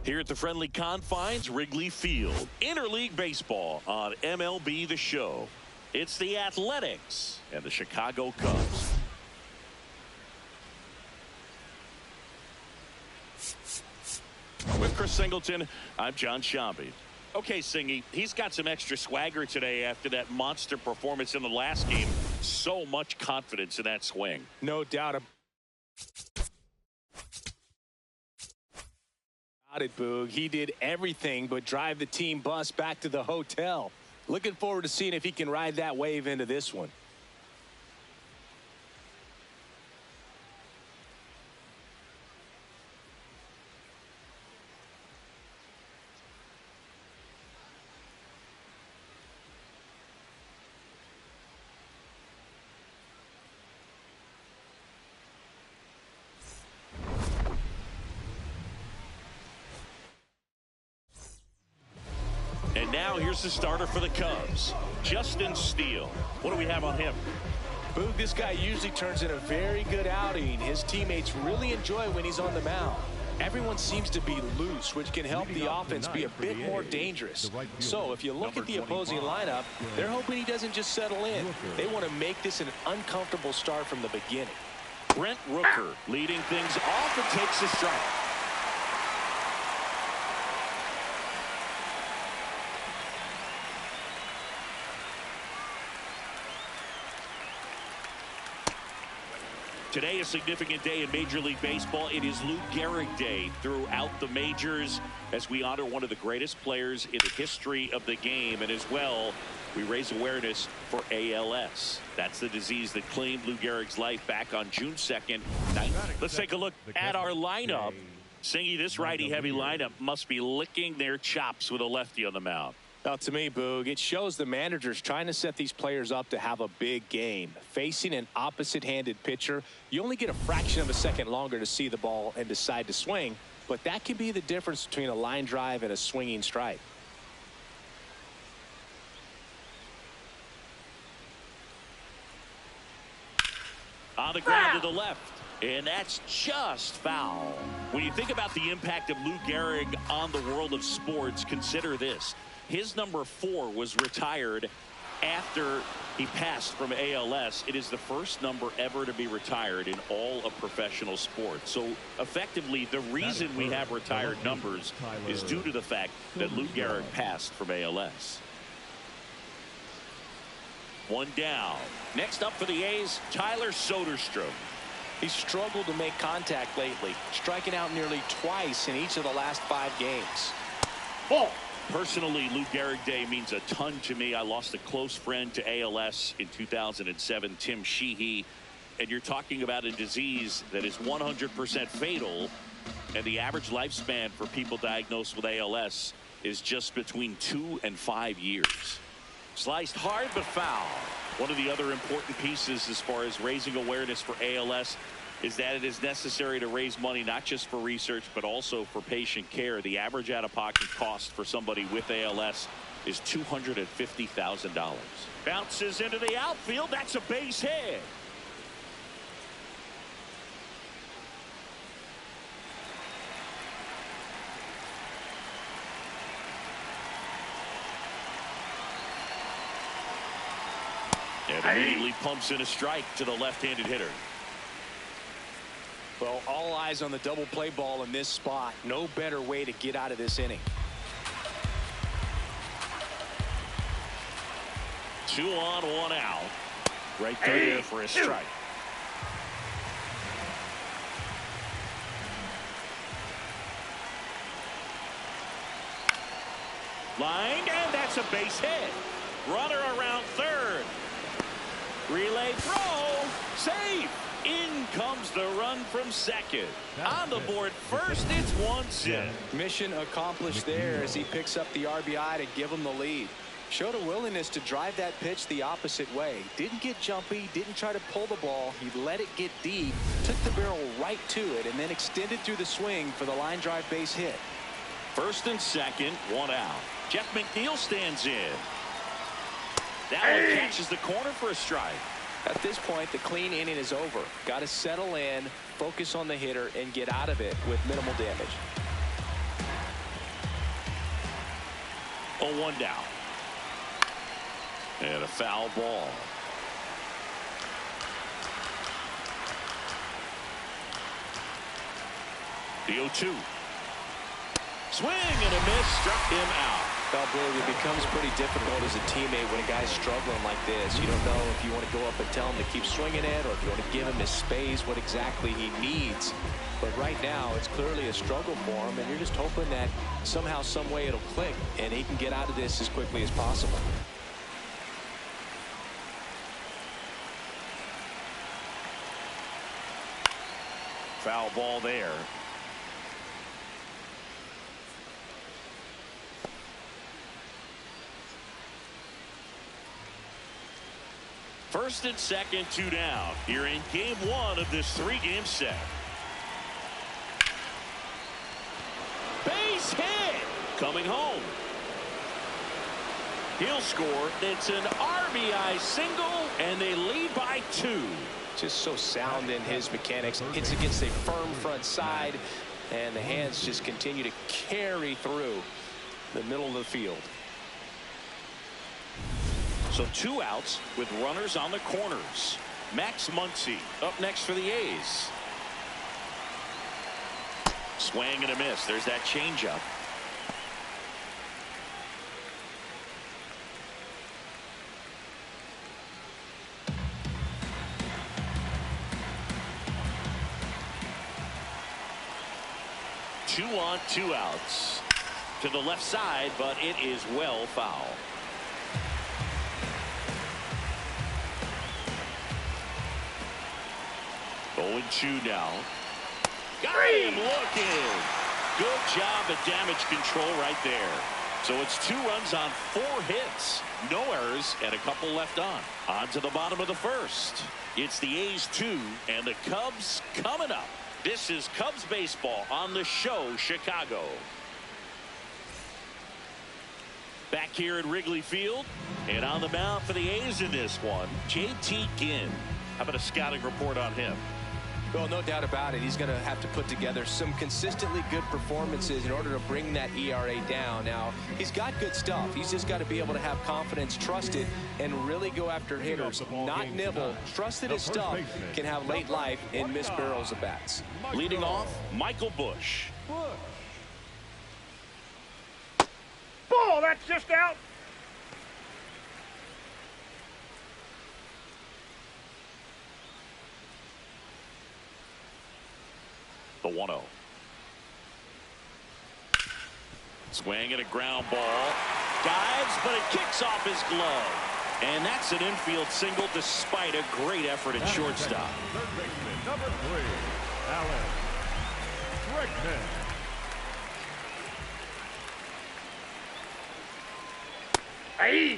Here at the friendly confines, Wrigley Field. Interleague baseball on MLB The Show. It's the Athletics and the Chicago Cubs. With Chris Singleton, I'm John Shambi. Okay, Singy, he's got some extra swagger today after that monster performance in the last game. So much confidence in that swing. No doubt about it, Boog. He did everything but drive the team bus back to the hotel. Looking forward to seeing if he can ride that wave into this one. And now here's the starter for the Cubs, Justin Steele. What do we have on him? Boog, this guy usually turns in a very good outing. His teammates really enjoy when he's on the mound. Everyone seems to be loose, which can help the offense be a bit more dangerous. So if you look at the opposing lineup, they're hoping he doesn't just settle in. They want to make this an uncomfortable start from the beginning. Brent Rooker leading things off and takes a strike. Today, a significant day in Major League Baseball. It is Lou Gehrig Day throughout the majors as we honor one of the greatest players in the history of the game. And as well, we raise awareness for ALS. That's the disease that claimed Lou Gehrig's life back on June 2nd. Let's take a look at our lineup. Singy, this righty-heavy lineup must be licking their chops with a lefty on the mound. Well, to me, Boog, it shows the managers trying to set these players up to have a big game. Facing an opposite-handed pitcher, you only get a fraction of a second longer to see the ball and decide to swing, but that can be the difference between a line drive and a swinging strike. On the ground to the left. And that's just foul. When you think about the impact of Lou Gehrig on the world of sports, consider this. His number 4 was retired after he passed from ALS. It is the first number ever to be retired in all of professional sports. So effectively, the reason we have retired numbers is due to the fact that Lou Gehrig passed from ALS. One down. Next up for the A's, Tyler Soderstrom. He's struggled to make contact lately, striking out nearly twice in each of the last 5 games. Ball. Personally, Lou Gehrig Day means a ton to me. I lost a close friend to ALS in 2007, Tim Sheehy. And you're talking about a disease that is 100% fatal. And the average lifespan for people diagnosed with ALS is just between 2 and 5 years. Sliced hard but foul. One of the other important pieces as far as raising awareness for ALS is that it is necessary to raise money not just for research but also for patient care. The average out-of-pocket cost for somebody with ALS is $250,000. Bounces into the outfield. That's a base hit. And immediately pumps in a strike to the left-handed hitter. Well, all eyes on the double play ball in this spot. No better way to get out of this inning. 2 on, 1 out. Right there for a strike. Line, and that's a base hit. Runner around third. Relay throw. Safe. In comes the run from second. On the board first, it's 1-0. Mission accomplished there as he picks up the RBI to give him the lead. Showed a willingness to drive that pitch the opposite way. Didn't get jumpy, didn't try to pull the ball. He let it get deep, took the barrel right to it, and then extended through the swing for the line drive base hit. First and second, 1 out. Jeff McNeil stands in. That one catches the corner for a strike. At this point, the clean inning is over. Got to settle in, focus on the hitter, and get out of it with minimal damage. 0-1 now. And a foul ball. The 0-2. Swing and a miss, struck him out. Well, Billy, it becomes pretty difficult as a teammate when a guy's struggling like this. You don't know if you want to go up and tell him to keep swinging it or if you want to give him his space, what exactly he needs. But right now, it's clearly a struggle for him, and you're just hoping that somehow, some way it'll click, and he can get out of this as quickly as possible. Foul ball there. First and second, 2 down. Here in game 1 of this 3-game set. Base hit. Coming home. He'll score. It's an RBI single, and they lead by 2. Just so sound in his mechanics. Hits against a firm front side, and the hands just continue to carry through the middle of the field. So 2 outs with runners on the corners. Max Muncy up next for the A's. Swing and a miss. There's that changeup. Two on, 2 outs. To the left side, but it is well foul. Oh, and 2 now. Got him looking. Good job at damage control right there. So it's 2 runs on 4 hits. No errors and a couple left on. On to the bottom of the first. It's the A's 2 and the Cubs coming up. This is Cubs baseball on the show, Chicago. Back here at Wrigley Field, and on the mound for the A's in this one, JT Ginn. How about a scouting report on him? Well, no doubt about it. He's going to have to put together some consistently good performances in order to bring that ERA down. Now, he's got good stuff. He's just got to be able to have confidence, trust it, and really go after hitters. Not nibble. Trust that his stuff can have late life and miss barrels of bats. Leading off, Michael Busch. Ball, that's just out. The 1-0. Swing and a ground ball. Dives, but it kicks off his glove. And that's an infield single despite a great effort at shortstop. Third baseman, number 3, Alan Bregman. Hey!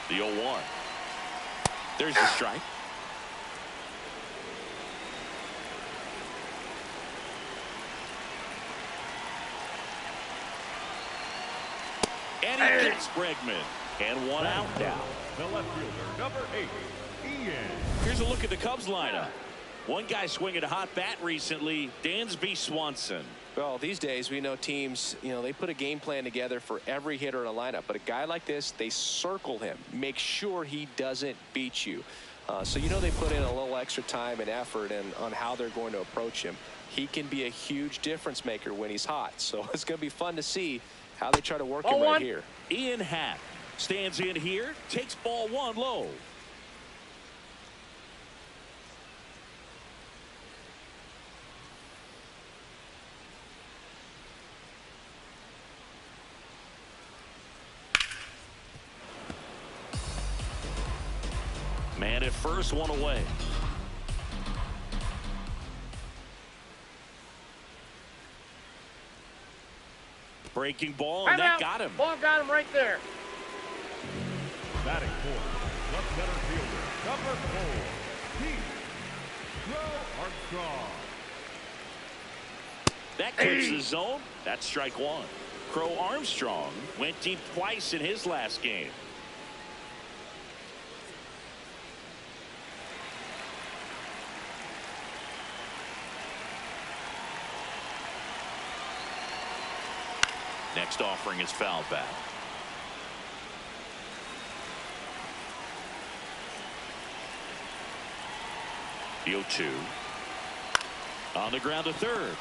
The 0-1. There's the strike. And he gets Bregman. And 1 out now. The left fielder, number 8, Ian. Here's a look at the Cubs lineup. One guy swinging a hot bat recently, Dansby Swanson. Well, these days we know teams, they put a game plan together for every hitter in a lineup. But a guy like this, they circle him, make sure he doesn't beat you. So they put in a little extra time and effort on how they're going to approach him. He can be a huge difference maker when he's hot. So it's going to be fun to see how they try to work him right here. Ian Happ stands in here, takes ball 1 low. Man at first, 1 away. Breaking ball, and that got him. Ball got him right there. Batting fourth, left center fielder, number 4, Pete Armstrong. That clears the zone. That's strike 1. Crow Armstrong went deep twice in his last game. Next offering is foul back. The 0-2. On the ground to third.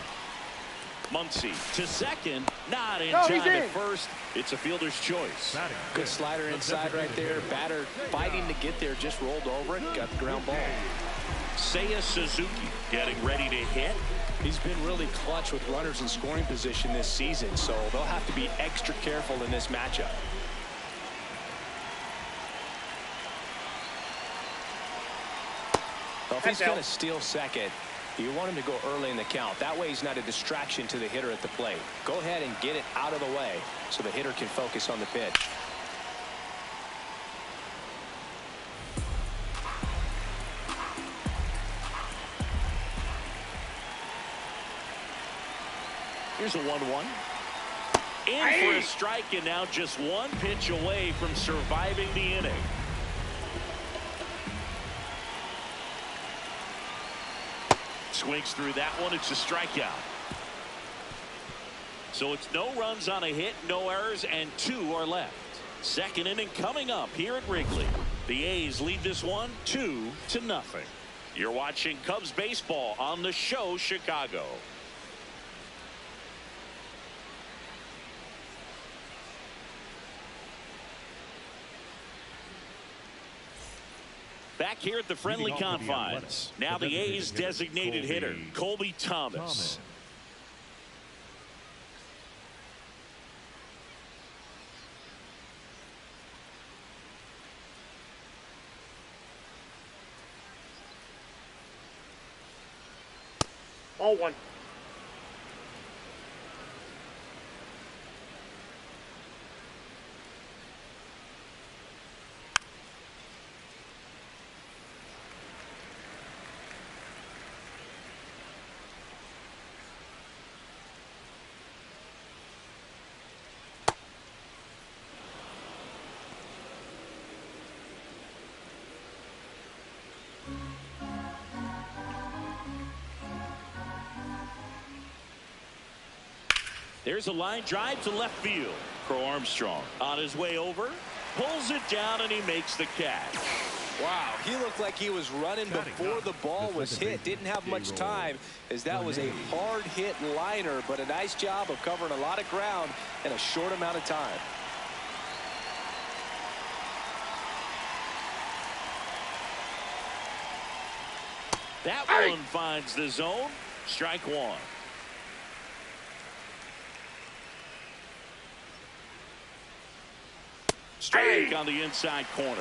Muncy to second. Not in time at first. It's a fielder's choice. Good slider inside right there. Batter fighting to get there. Just rolled over it. Got the ground ball. Seiya Suzuki getting ready to hit. He's been really clutch with runners in scoring position this season, so they'll have to be extra careful in this matchup. Well, if he's going to steal second, you want him to go early in the count. That way he's not a distraction to the hitter at the plate. Go ahead and get it out of the way so the hitter can focus on the pitch. Here's a 1-1. In for a strike, and now just one pitch away from surviving the inning. Swings through that one. It's a strikeout. So it's no runs on a hit, no errors, and 2 are left. Second inning coming up here at Wrigley. The A's lead this one 2-0. You're watching Cubs baseball on the show Chicago. Back here at the friendly confines. Now the A's designated hitter, Colby Thomas. Ball 1. There's a line drive to left field. Crow Armstrong on his way over, pulls it down, and he makes the catch. Wow, he looked like he was running before the ball was hit. Didn't have much time, as that was a hard hit liner, but a nice job of covering a lot of ground in a short amount of time. That one finds the zone. Strike 1. Strike on the inside corner.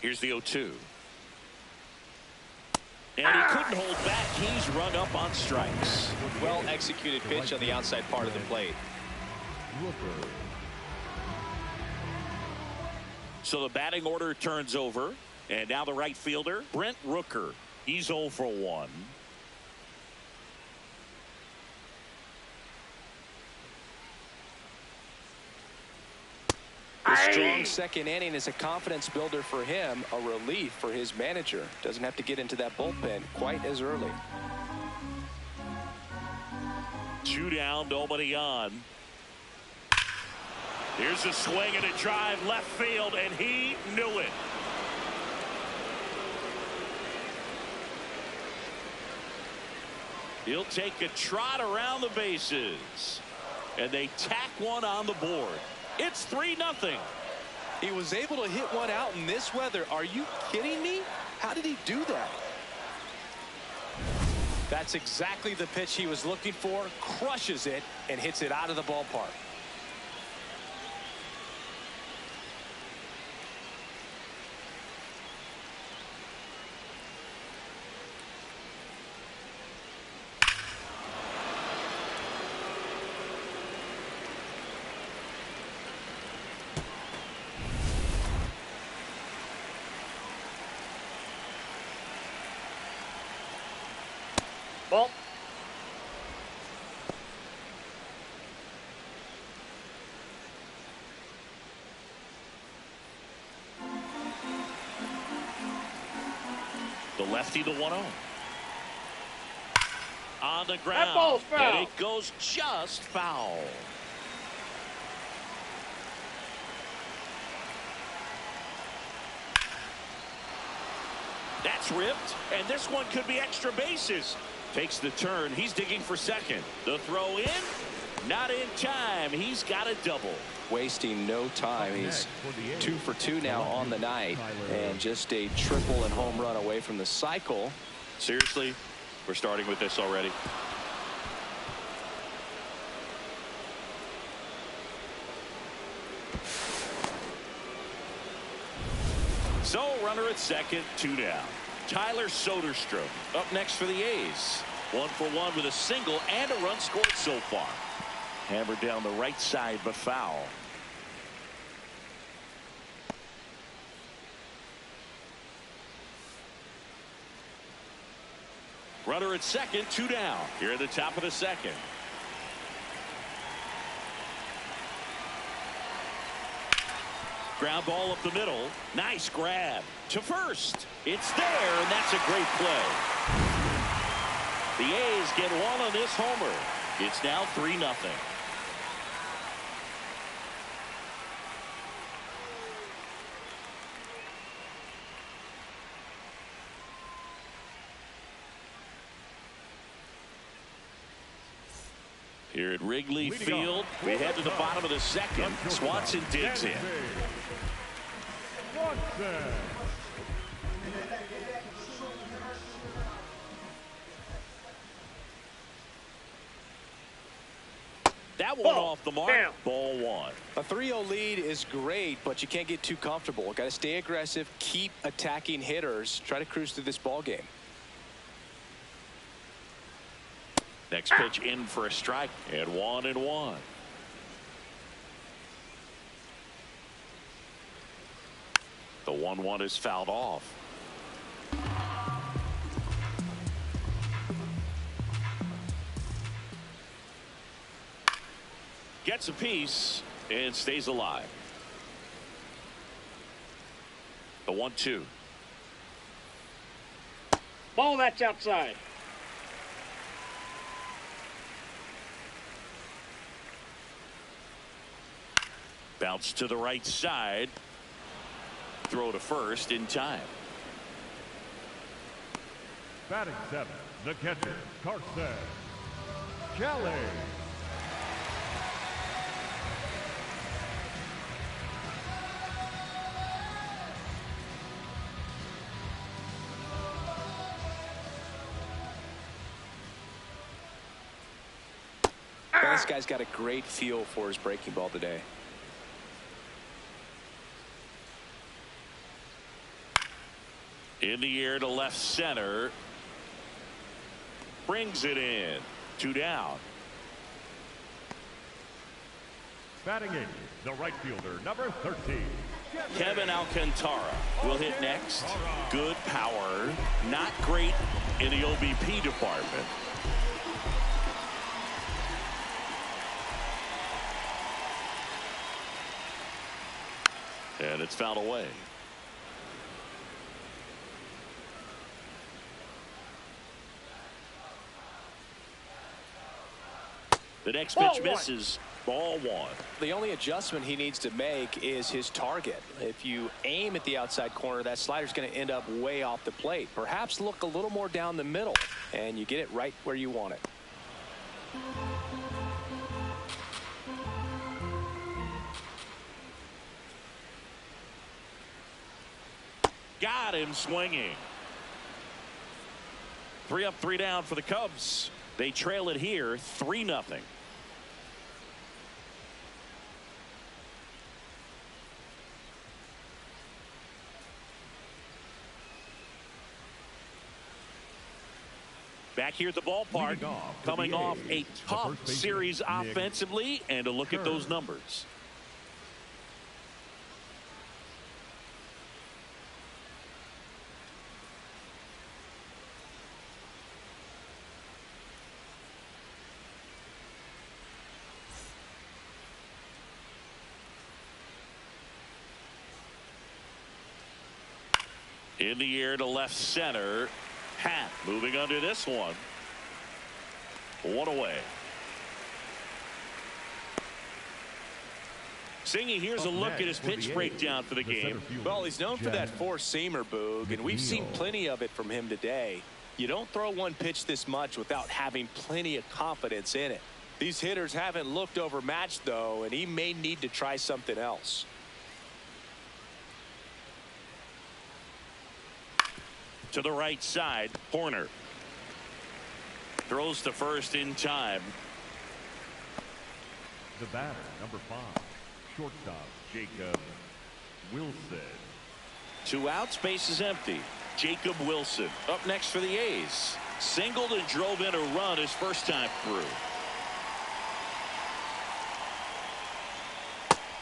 Here's the 0-2. And he couldn't hold back. He's run up on strikes. Well executed pitch on the outside part of the plate. So the batting order turns over, and now the right fielder, Brent Rooker. He's 0 for 1. The strong second inning is a confidence builder for him, a relief for his manager. Doesn't have to get into that bullpen quite as early. 2 down, nobody on. Here's a swing and a drive left field, and he knew it. He'll take a trot around the bases, and they tack one on the board. It's 3-0. He was able to hit one out in this weather. Are you kidding me? How did he do that? That's exactly the pitch he was looking for. Crushes it and hits it out of the ballpark. Ball. The lefty, the 1-0. On the ground. That ball's foul. And it goes just foul. That's ripped, and this one could be extra bases. Takes the turn. He's digging for second. The throw in, not in time. He's got a double. Wasting no time. He's 2 for 2 now on the night, and just a triple and home run away from the cycle. Seriously, we're starting with this already. So runner at second, 2 down. Tyler Soderstrom up next for the A's. 1 for 1 with a single and a run scored so far. Hammered down the right side, but foul. Runner at second, 2 down. Here at the top of the second. Ground ball up the middle. Nice grab to first. It's there, and that's a great play. The A's get 1 on this homer. It's now 3-0. Here at Wrigley Field, we head to the bottom of the second. Swanson digs in. That one off the mark. Down. Ball 1. A 3-0 lead is great, but you can't get too comfortable. Got to stay aggressive, keep attacking hitters, try to cruise through this ball game. Next pitch in for a strike, and 1-1. The 1-1 is fouled off. Gets a piece and stays alive. The 1-2. Ball, that's outside. Bounce to the right side. Throw to first in time. Batting 7, the catcher, Carson Kelly. This guy's got a great feel for his breaking ball today. In the air to left center. Brings it in. 2 down. Batting 8, the right fielder, number 13. Kevin Alcantara will hit next. Good power. Not great in the OBP department. And it's fouled away. The next pitch misses. Ball 1. The only adjustment he needs to make is his target. If you aim at the outside corner, that slider's going to end up way off the plate. Perhaps look a little more down the middle, and you get it right where you want it. Got him swinging. 3 up, 3 down for the Cubs. They trail it here 3-0. Back here at the ballpark, coming off a tough series offensively, and a look at those numbers. In the air to left center. Hat moving under this one. One away. Singy, here's a look at his pitch breakdown for the game. Well, he's known for that four-seamer, Boog, and we've seen plenty of it from him today. You don't throw one pitch this much without having plenty of confidence in it. These hitters haven't looked overmatched, though, and he may need to try something else. To the right side, Horner. Throws to first in time. The batter, number 5, shortstop Jacob Wilson. 2 outs, base is empty. Jacob Wilson up next for the A's. Singled and drove in a run his first time through.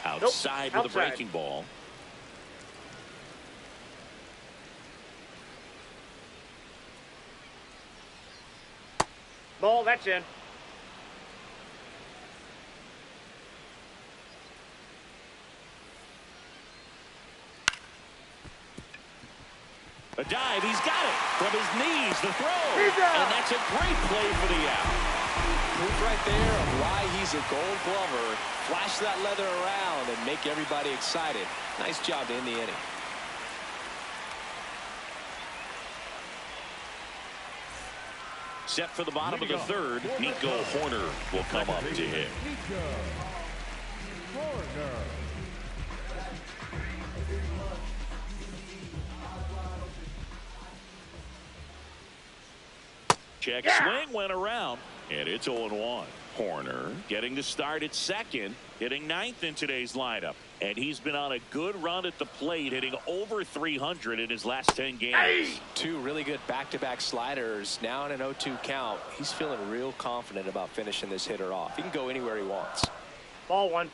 Outside with a breaking ball. Ball, that's in. A dive, he's got it from his knees, the throw, and that's a great play for the out. Proof right there of why he's a Gold Glover. Flash that leather around and make everybody excited. Nice job to end the inning. Set for the bottom of the third. Nico Horner will come up to hit. Check swing went around, and it's 0-1. Horner getting the start at second, hitting 9th in today's lineup. And he's been on a good run at the plate, hitting over 300 in his last 10 games. Hey! 2 really good back-to-back sliders. Now in an 0-2 count. He's feeling real confident about finishing this hitter off. He can go anywhere he wants. Ball 1.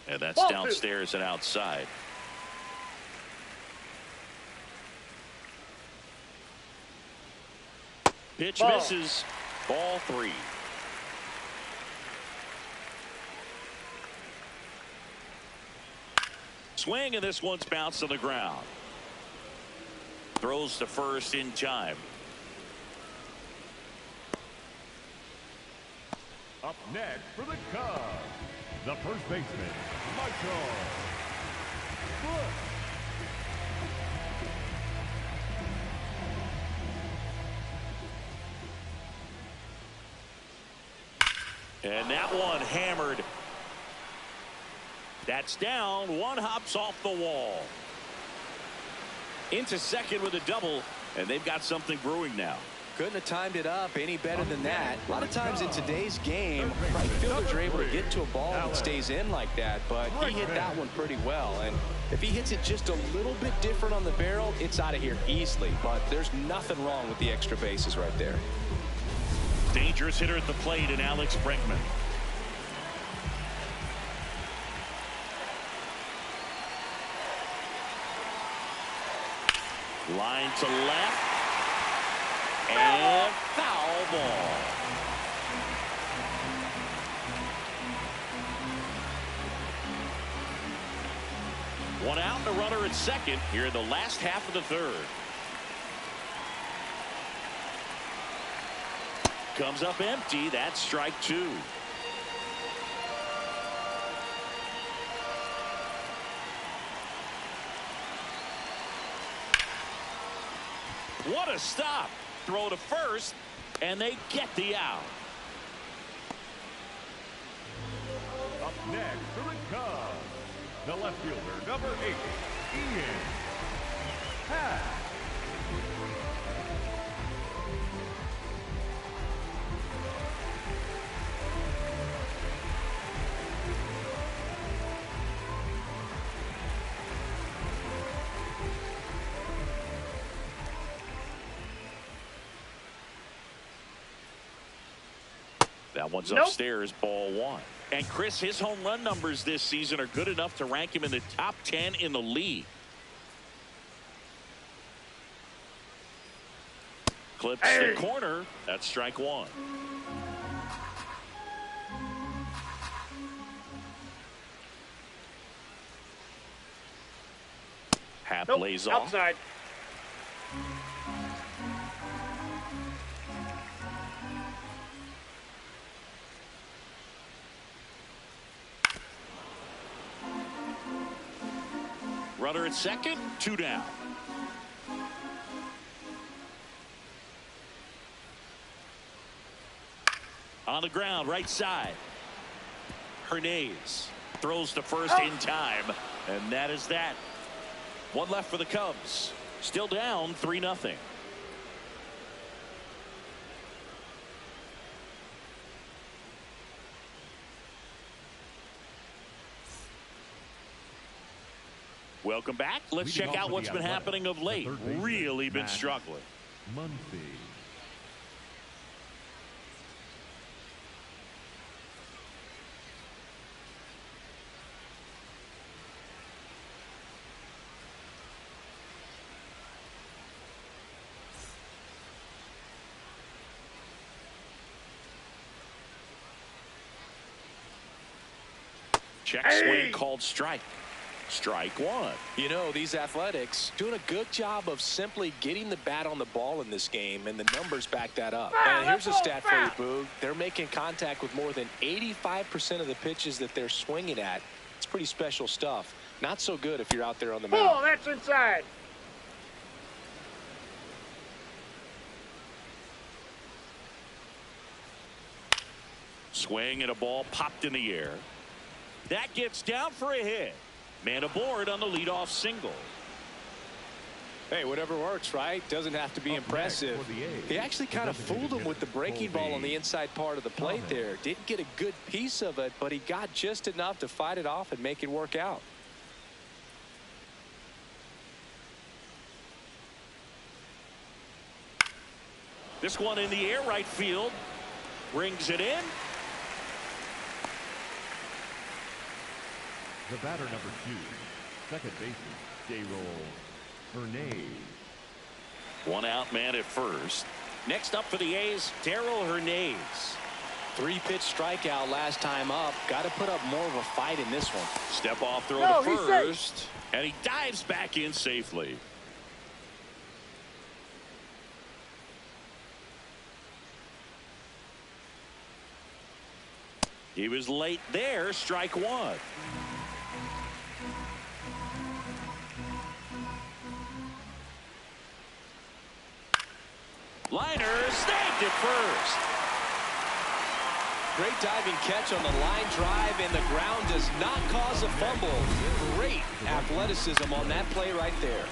And that's Ball downstairs 2. And outside. Pitch Ball. misses. Ball 3. Swing, and this one's bounced on the ground. Throws to first in time. Up next for the Cubs, the first baseman, Michael Bush. And that one hammered. That's down. One hops off the wall. Into second with a double, and they've got something brewing now. Couldn't have timed it up any better than that. A lot of times in today's game, right fielders are able to get to a ball that stays in like that, but he hit that one pretty well. And if he hits it just a little bit different on the barrel, it's out of here easily. But there's nothing wrong with the extra bases right there. Dangerous hitter at the plate in Alex Brinkman. Line to left. And foul ball. One out and a runner at second here in the last half of the third. Comes up empty. That's strike 2. What a stop. Throw to first, and they get the out. Up next for the Cubs, the left fielder, number 8, Ian Happ. That one's upstairs, ball 1. And Chris, his home run numbers this season are good enough to rank him in the top 10 in the league. Clips the corner. That's strike 1. Half Nope, lays off. outside. Runner at second, 2 down. On the ground, right side. Hernandez throws to first in time, and that is that. One left for the Cubs. Still down 3-0. Welcome back. Let's check out what's been happening of late. Really been struggling. Muncy. Check swing called strike. Strike one. You know, these Athletics doing a good job of simply getting the bat on the ball in this game, and the numbers back that up. And here's a stat for you, Boog. They're making contact with more than 85% of the pitches that they're swinging at. It's pretty special stuff. Not so good if you're out there on the mound. Oh, that's inside. Swing and a ball popped in the air. That gets down for a hit. Man aboard on the leadoff single. Hey, whatever works, right? Doesn't have to be impressive. He actually kind of fooled him with the breaking ball on the inside part of the plate there. Didn't get a good piece of it, but he got just enough to fight it off and make it work out. This one in the air, right field. Brings it in. The batter number 2, second baseman, J-Roll Hernandez. One out man at first. Next up for the A's, Darryl Hernandez. 3-pitch strikeout last time up. Got to put up more of a fight in this one. Step off throw No, to he's first. And he dives back in safely. He was late there. Strike one. Liner snagged it first. Great diving catch on the line drive, and the ground does not cause a fumble. Great athleticism on that play right there.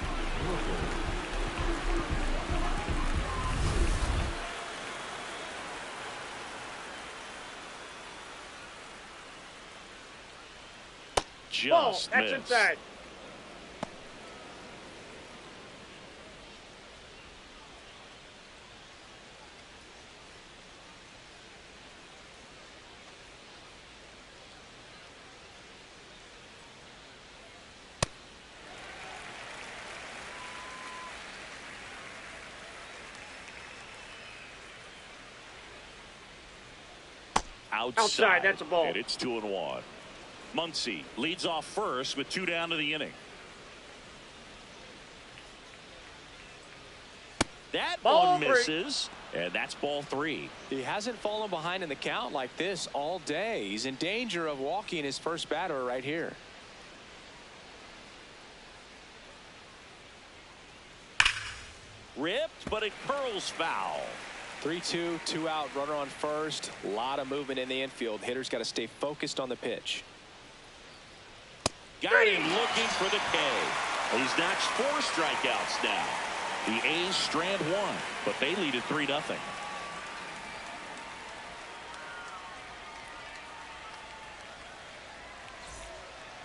Just That's missed. inside. Outside, that's a ball. And it's 2-1. Muncy leads off first with 2 down to the inning. That Ball one three. misses, and that's ball 3. He hasn't fallen behind in the count like this all day. He's in danger of walking his first batter right here. Ripped, but it curls foul. 3-2, 2 out, runner on first. A lot of movement in the infield. Hitter's got to stay focused on the pitch. Got him looking for the K. He's notched 4 strikeouts now. The A's strand 1, but they lead at 3-0.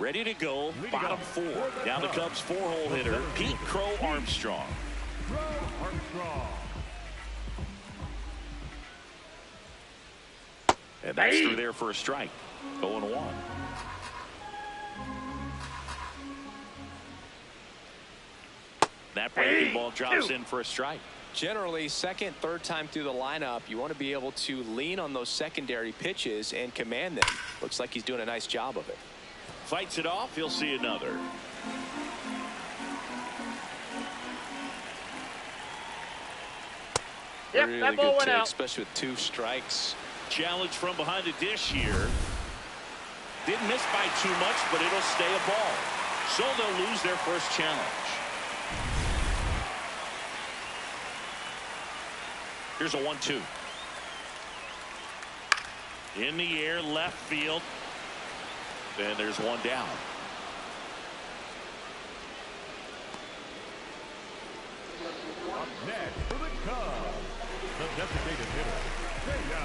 Ready to go, bottom 4. Now the Cubs 4-hole hitter, Pete Crow Armstrong. Crow Armstrong. And that's through there for a strike. 0-1. That breaking ball drops in for a strike. Generally, second, third time through the lineup, you want to be able to lean on those secondary pitches and command them. Looks like he's doing a nice job of it. Fights it off. He'll see another. Yep, really that ball good went take, out. especially with 2 strikes. Challenge from behind the dish here. Didn't miss by too much, but it'll stay a ball. So they'll lose their first challenge. Here's a 1-2. In the air, left field. And there's one down. Up next for the Cubs, the designated hitter, Seiya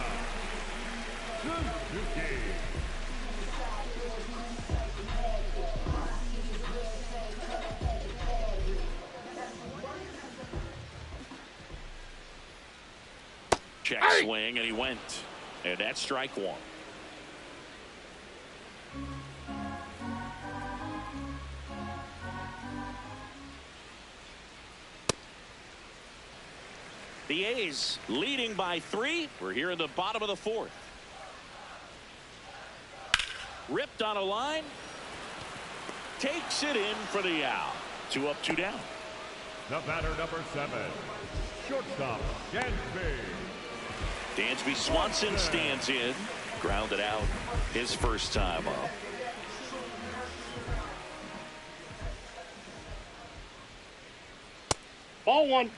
Suzuki. Check swing, and he went. And that's strike 1. The A's leading by 3. We're here in the bottom of the 4th. Ripped on a line. Takes it in for the out. 2 up, 2 down. The batter, number 7, shortstop, Dansby. Dansby Swanson stands in. Grounded out his first time up. Ball 1.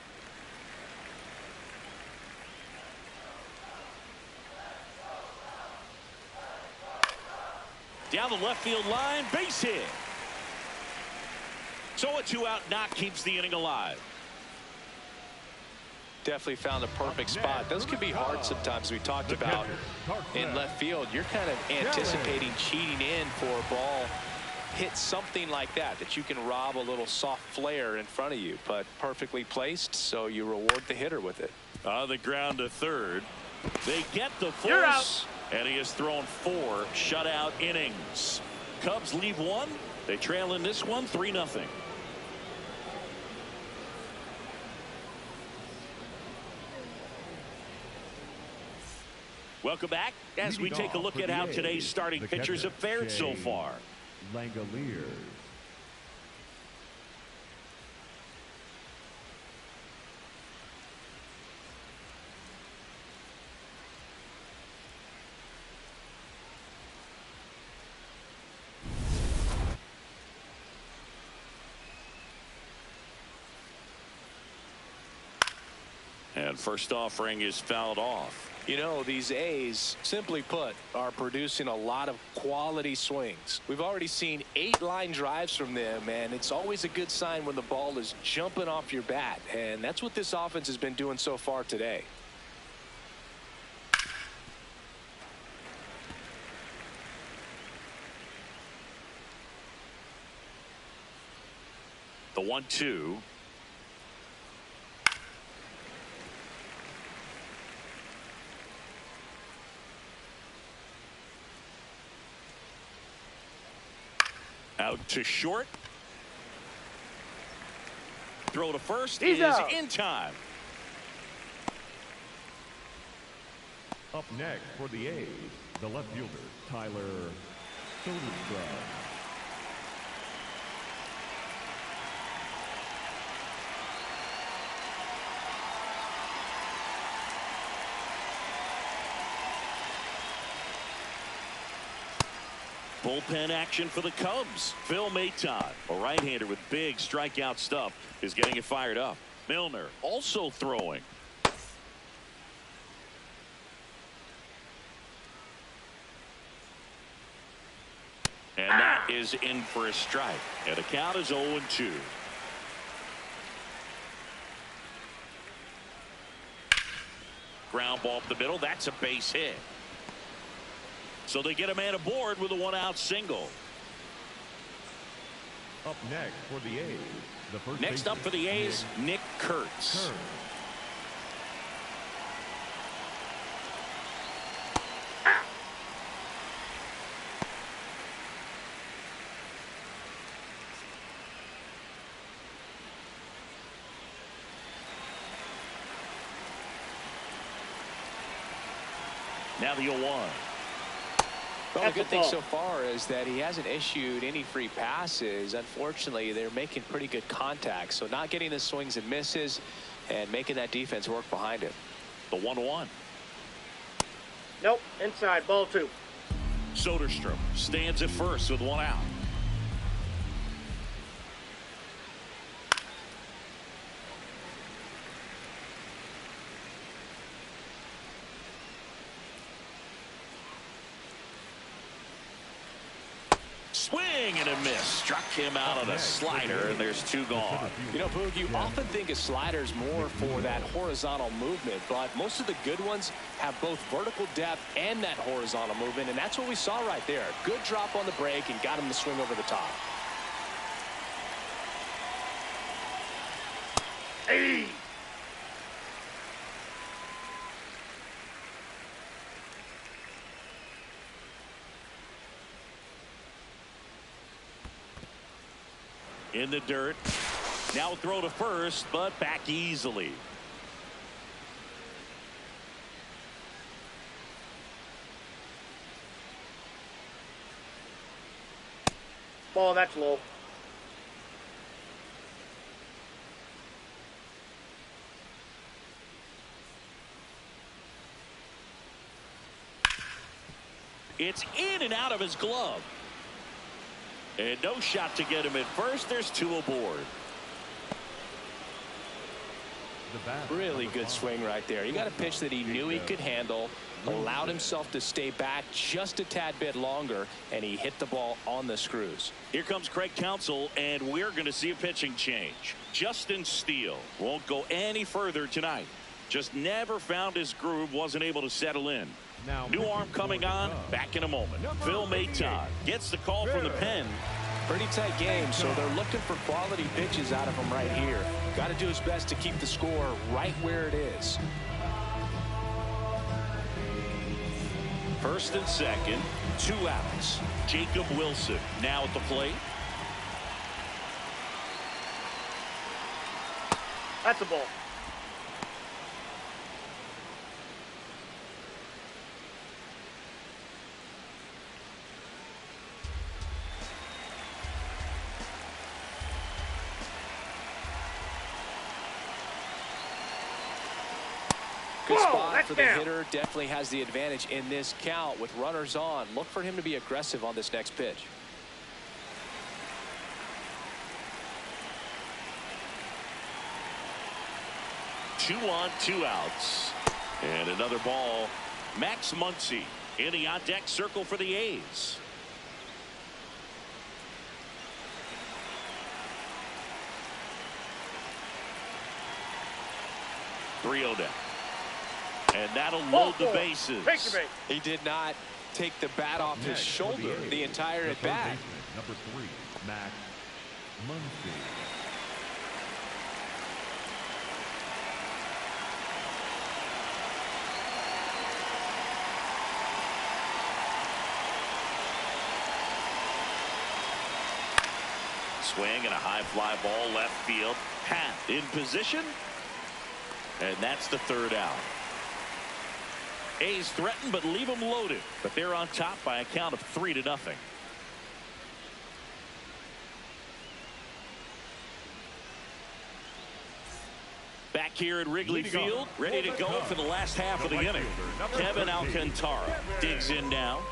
Down the left field line, base hit. So a 2-out knock keeps the inning alive. Definitely found a perfect spot. Those can be hard sometimes. We talked about in left field. You're kind of anticipating cheating in for a ball. Hit something like that you can rob a little soft flare in front of you, but perfectly placed, so you reward the hitter with it. On the ground to third. They get the force. You're out. And he has thrown 4 shutout innings. Cubs leave 1. They trail in this one 3-0. Welcome back as we take a look at how today's starting pitchers have fared so far. Langoliers. And first offering is fouled off. You know, these A's, simply put, are producing a lot of quality swings. We've already seen 8 line drives from them, and it's always a good sign when the ball is jumping off your bat, and that's what this offense has been doing so far today. The 1-2. Out to short. Throw to first. He's is out. In time. Up next for the A's, the left fielder, Tyler Soderstrom. Bullpen action for the Cubs. Phil Maton, a right-hander with big strikeout stuff, is getting it fired up. Milner also throwing. And that is in for a strike. And the count is 0-2. Ground ball up the middle. That's a base hit. So they get a man aboard with a 1-out single. Up next for the A's, the first Next up for the A's, Nick Kurtz. Now the 0-1. Well, the good thing so far is that he hasn't issued any free passes. Unfortunately, they're making pretty good contact. So not getting the swings and misses and making that defense work behind him. The 1-1. Nope, inside, ball 2. Soderstrom stands at first with 1 out. Swing and a miss. Struck him out on a slider, and there's 2 gone. You know, Boog, you often think a slider's more for that horizontal movement, but most of the good ones have both vertical depth and that horizontal movement, and that's what we saw right there. Good drop on the break and got him to swing over the top. Hey! In the dirt. Now throw to first, but back easily. Ball, that's low. It's in and out of his glove. And no shot to get him at first. There's 2 aboard. Really good swing right there. He got a pitch that he knew he could handle, allowed himself to stay back just a tad bit longer, and he hit the ball on the screws. Here comes Craig Counsell, and we're going to see a pitching change. Justin Steele won't go any further tonight. Just never found his groove, wasn't able to settle in. New arm coming on, back in a moment. Phil Maton gets the call from the pen. Pretty tight game, so they're looking for quality pitches out of him right here. Got to do his best to keep the score right where it is. First and second, 2 outs. Jacob Wilson now at the plate. That's a ball. Good spot for the hitter. Definitely has the advantage in this count with runners on. Look for him to be aggressive on this next pitch. Two on, 2 outs. And another ball. Max Muncy in the on-deck circle for the A's. Three-0 down. And that'll load the bases. He did not take the bat off his shoulder the entire at bat. Number 3, Max Muncy. Swing and a high fly ball left field. Pat in position. And that's the 3rd out. A's threaten, but leave them loaded. But they're on top by a count of 3-0. Back here at Wrigley Field, ready to go for the last half of the inning. Kevin Alcantara digs in now.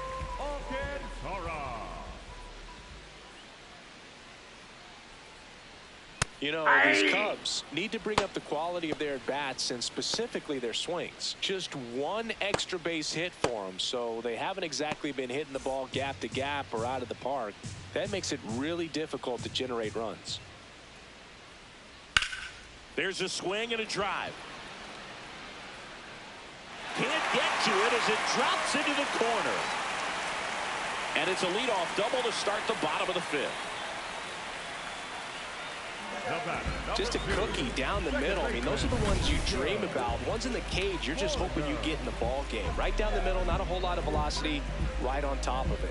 You know, these Cubs need to bring up the quality of their at-bats and specifically their swings. Just 1 extra base hit for them, so they haven't exactly been hitting the ball gap to gap or out of the park. That makes it really difficult to generate runs. There's a swing and a drive. Can't get to it as it drops into the corner. And it's a leadoff double to start the bottom of the 5th. Just a cookie down the middle. I mean, those are the ones you dream about. Ones in the cage, you're just hoping you get in the ball game. Right down the middle, not a whole lot of velocity, right on top of it.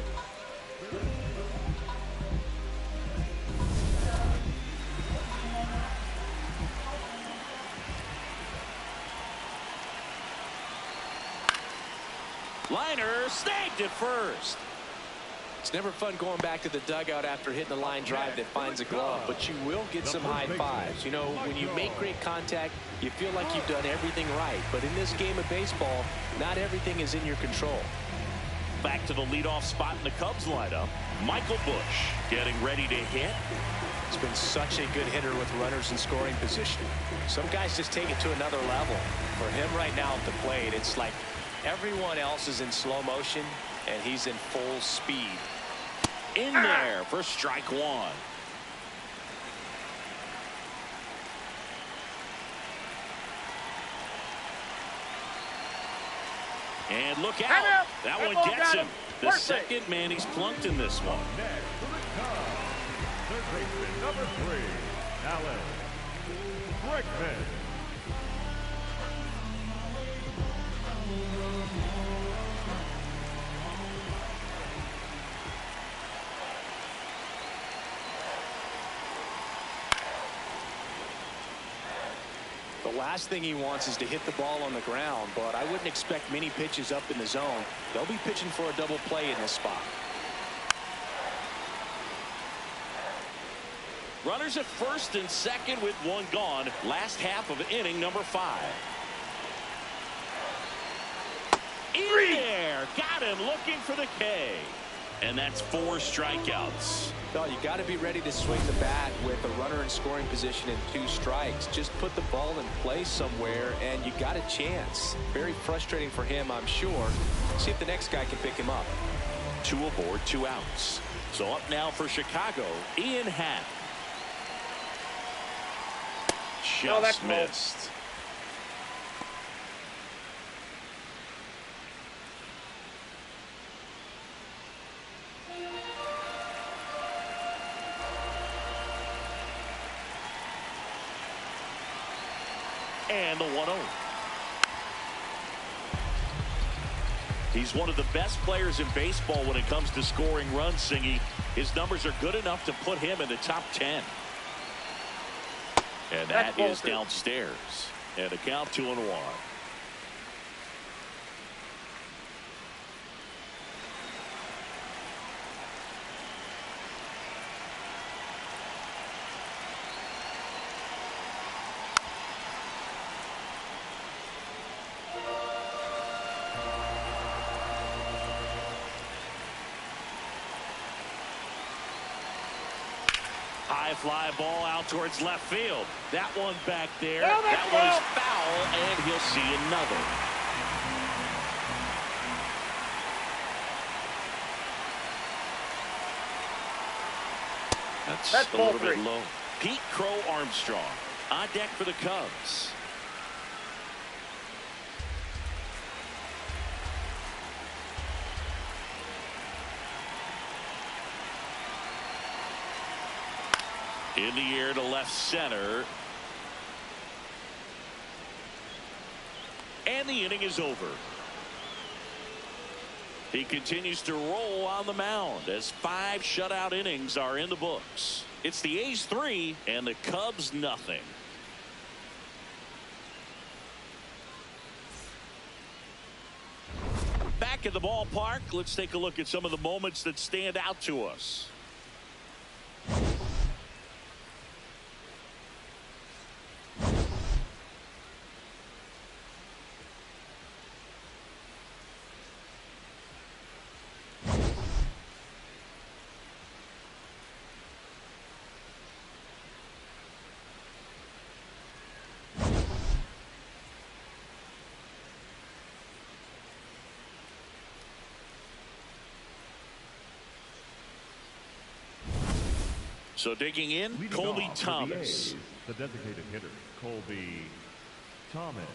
Liner snagged at first. It's never fun going back to the dugout after hitting a line drive that finds a glove, but you will get some high fives. You know, when you make great contact, you feel like you've done everything right. But in this game of baseball, not everything is in your control. Back to the leadoff spot in the Cubs lineup. Michael Busch getting ready to hit. He's been such a good hitter with runners in scoring position. Some guys just take it to another level. For him right now at the plate, it's like everyone else is in slow motion and he's in full speed. In there for strike one. And look out. That one gets him. The second man he's plunked in this one. Next for the Cubs, third baseman number 3, Alan Brickman. The last thing he wants is to hit the ball on the ground, but I wouldn't expect many pitches up in the zone. They'll be pitching for a double play in this spot. Runners at first and second with one gone. Last half of inning number 5. In there. Got him looking for the K. And that's 4 strikeouts. Well, you got to be ready to swing the bat with a runner in scoring position and 2 strikes. Just put the ball in play somewhere and you got a chance. Very frustrating for him, I'm sure. See if the next guy can pick him up. 2 aboard, 2 outs. So up now for Chicago, Ian Happ. Just missed. And the 1-0. He's one of the best players in baseball when it comes to scoring runs, Singy. His numbers are good enough to put him in the top 10. And that is downstairs. And a count 2-1. High fly ball out towards left field. That one back there. That was foul, and he'll see another. That's a little bit low. Pete Crow Armstrong on deck for the Cubs. In the air to left center. And the inning is over. He continues to roll on the mound as 5 shutout innings are in the books. It's the A's 3 and the Cubs nothing. Back at the ballpark, let's take a look at some of the moments that stand out to us. So digging in, Leading Colby off for Thomas. the A's, the designated hitter, Colby Thomas.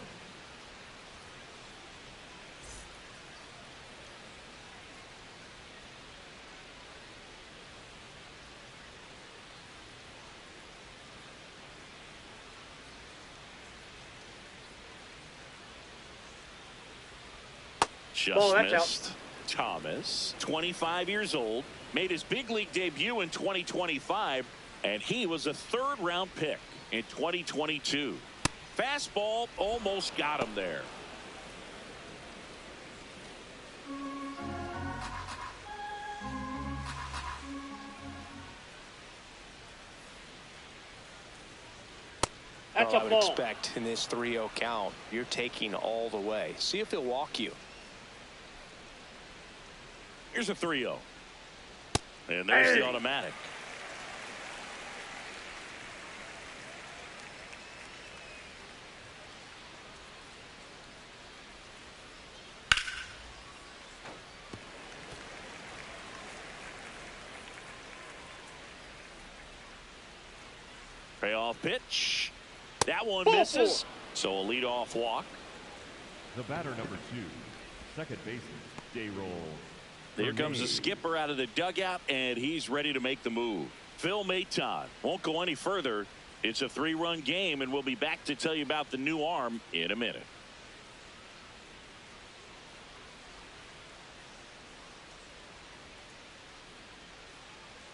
Just missed. Thomas, 25 years old, made his big league debut in 2025, and he was a 3rd-round pick in 2022. Fastball almost got him there. That's I a would ball. expect in this 3-0 count, you're taking all the way. See if he'll walk you. Here's a 3-0. And there's the automatic. Payoff pitch. That one misses. So a leadoff walk. The batter number 2, second baseman, J-Roll. There comes the skipper out of the dugout, and he's ready to make the move. Phil Maton won't go any further. It's a 3-run game, and we'll be back to tell you about the new arm in a minute.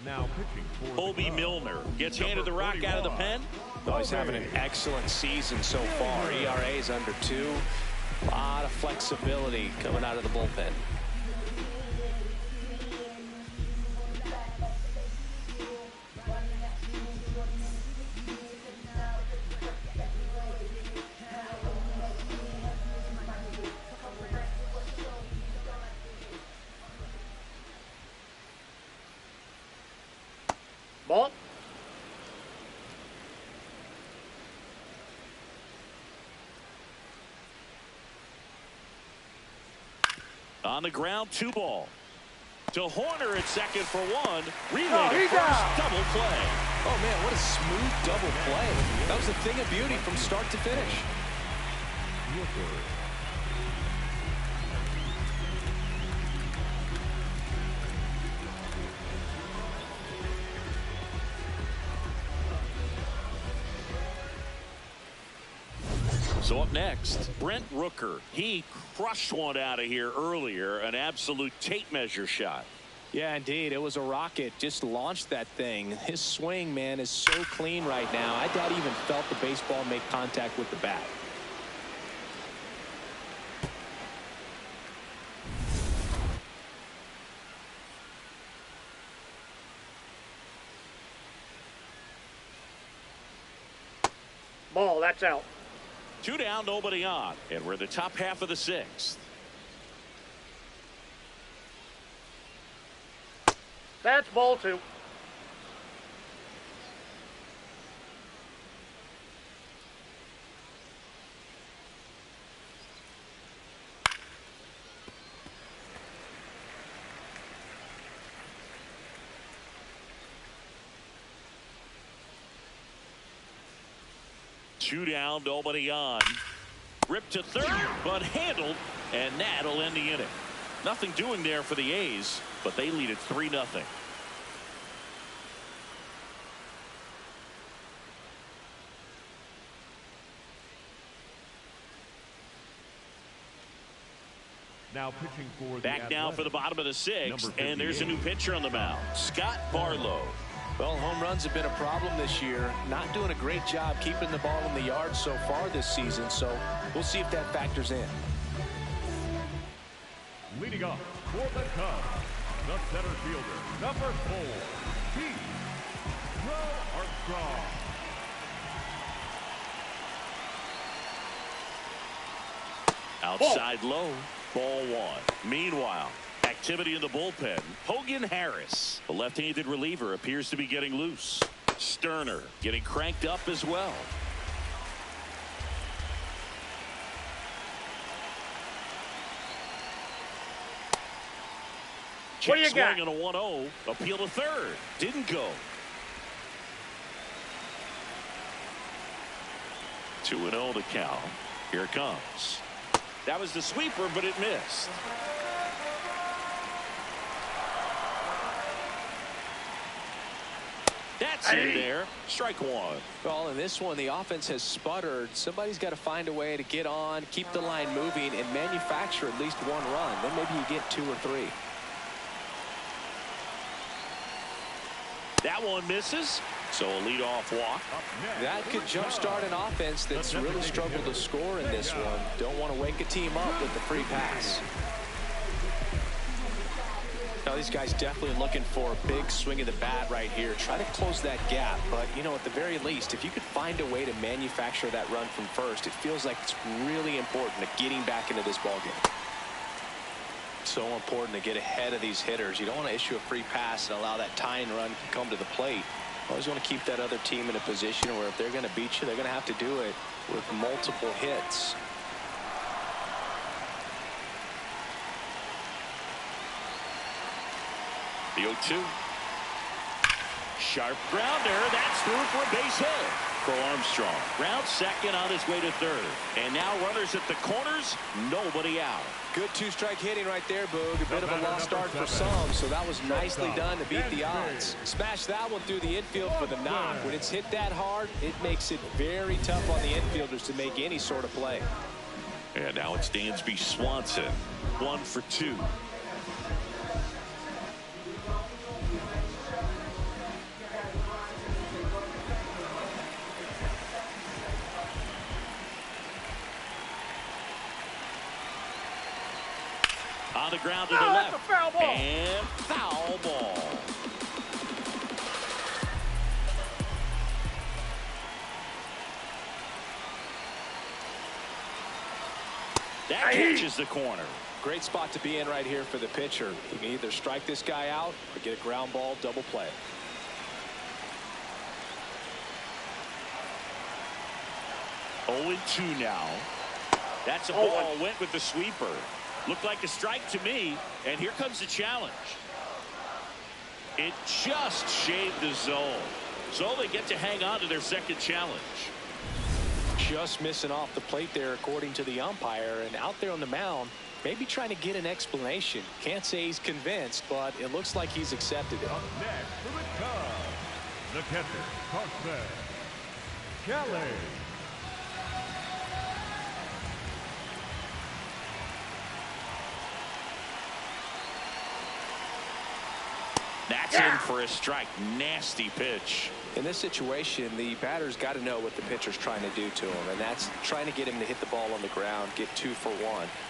Now pitching for Colby Milner gets handed the rock out of the pen. Oh, he's having an excellent season so far. ERA is under 2. A lot of flexibility coming out of the bullpen. Ball. On the ground, 2 ball. To Horner at second for 1. Relay Oh, to he's first. out. Double play. Oh, man, what a smooth double play. That was a thing of beauty from start to finish. So up next, Brent Rooker. He crushed one out of here earlier. An absolute tape measure shot. Yeah, indeed. It was a rocket. Just launched that thing. His swing, man, is so clean right now. I doubt he even felt the baseball make contact with the bat. Ball. That's out. 2 down, nobody on. And we're the top half of the 6th. That's ball 2. Two down, nobody on. Ripped to third, but handled, and that'll end the inning. Nothing doing there for the A's, but they lead at 3-0. Now pitching for the Back now for the bottom of the 6th, and there's a new pitcher on the mound, Scott Barlow. Well, home runs have been a problem this year. Not doing a great job keeping the ball in the yard so far this season, so we'll see if that factors in. Leading off for the Cubs, the center fielder, number 4, Pete Armstrong. Outside low, ball 1. Meanwhile, activity in the bullpen. Hogan Harris, the left-handed reliever, appears to be getting loose. Sterner getting cranked up as well. What do you got? Swing on a 1-0. Appeal to third. Didn't go. 2-0 the count. Here it comes. That was the sweeper, but it missed. That's in there. Strike 1. Well, in this one, the offense has sputtered. Somebody's got to find a way to get on, keep the line moving, and manufacture at least 1 run. Then maybe you get 2 or 3. That one misses. So a leadoff walk. That could jumpstart an offense that's really struggled to score in this one. Don't want to wake a team up with the free pass. Now, Well, these guys definitely looking for a big swing of the bat right here. Try to close that gap. But, you know, at the very least, if you could find a way to manufacture that run from first, it feels like it's really important to getting back into this ballgame. So important to get ahead of these hitters. You don't want to issue a free pass and allow that tying run to come to the plate. You always want to keep that other team in a position where if they're going to beat you, they're going to have to do it with multiple hits. The 0-2. Sharp grounder. That's through for a base hit for Armstrong. Ground second on his way to third. And now runners at the corners. Nobody out. Good two-strike hitting right there, Boog. A bit of a lost start for some, so that was nicely done to beat the odds. Smash that one through the infield for the knock. When it's hit that hard, it makes it very tough on the infielders to make any sort of play. And now it's Dansby Swanson. 1 for 2. On the ground to the left. That's a foul ball. And foul ball. That catches the corner. Great spot to be in right here for the pitcher. He can either strike this guy out or get a ground ball double play. Oh, 2 now. That's a ball. Went with the sweeper. Looked like a strike to me, and here comes the challenge. It just shaved the zone, so they get to hang on to their second challenge. Just missing off the plate there, according to the umpire, and out there on the mound, maybe trying to get an explanation. Can't say he's convinced, but it looks like he's accepted it. Up next for the Cubs, the catcher, Carson Kelly. That's in for a strike. Nasty pitch. In this situation, the batter's got to know what the pitcher's trying to do to him, and that's trying to get him to hit the ball on the ground, get 2 for 1.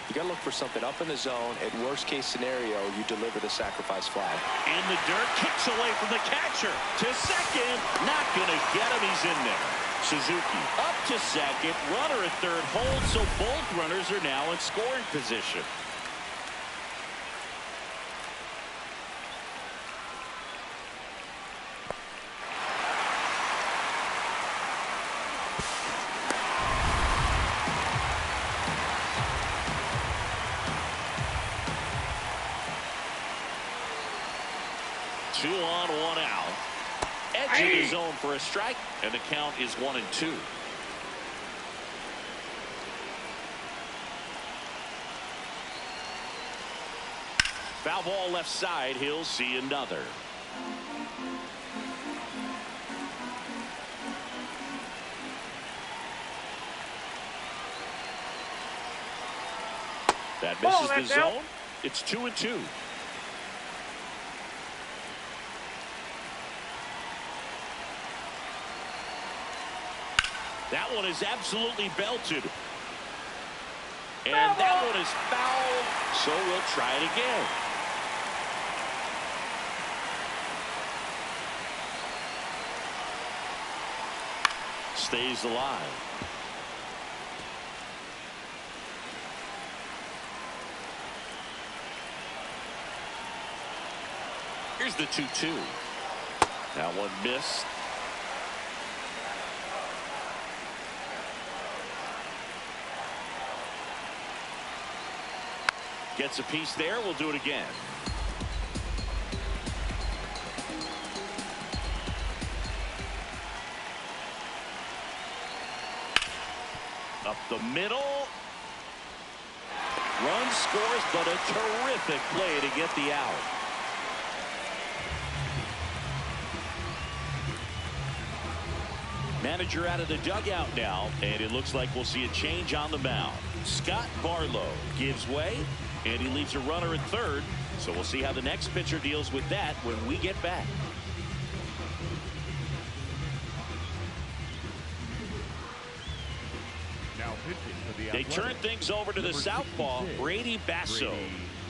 You got to look for something up in the zone. At worst case scenario, you deliver the sacrifice fly. In the dirt, kicks away from the catcher to second. Not going to get him. He's in there. Suzuki up to second. Runner at third hold, so both runners are now in scoring position. Two on, 1 out. Edge of the zone for a strike, and the count is 1-2. Foul ball left side. He'll see another. That misses the zone. It's 2-2. That one is absolutely belted. And that one is foul, so we'll try it again. Stays alive. Here's the 2-2. That one missed. Gets a piece there. We'll do it again. Up the middle. Run scores, but a terrific play to get the out. Manager out of the dugout now, and it looks like we'll see a change on the mound. Scott Barlow gives way, and he leaves a runner at third, so we'll see how the next pitcher deals with that when we get back. Now pitching for the They turn things over to the southpaw, Brady Basso.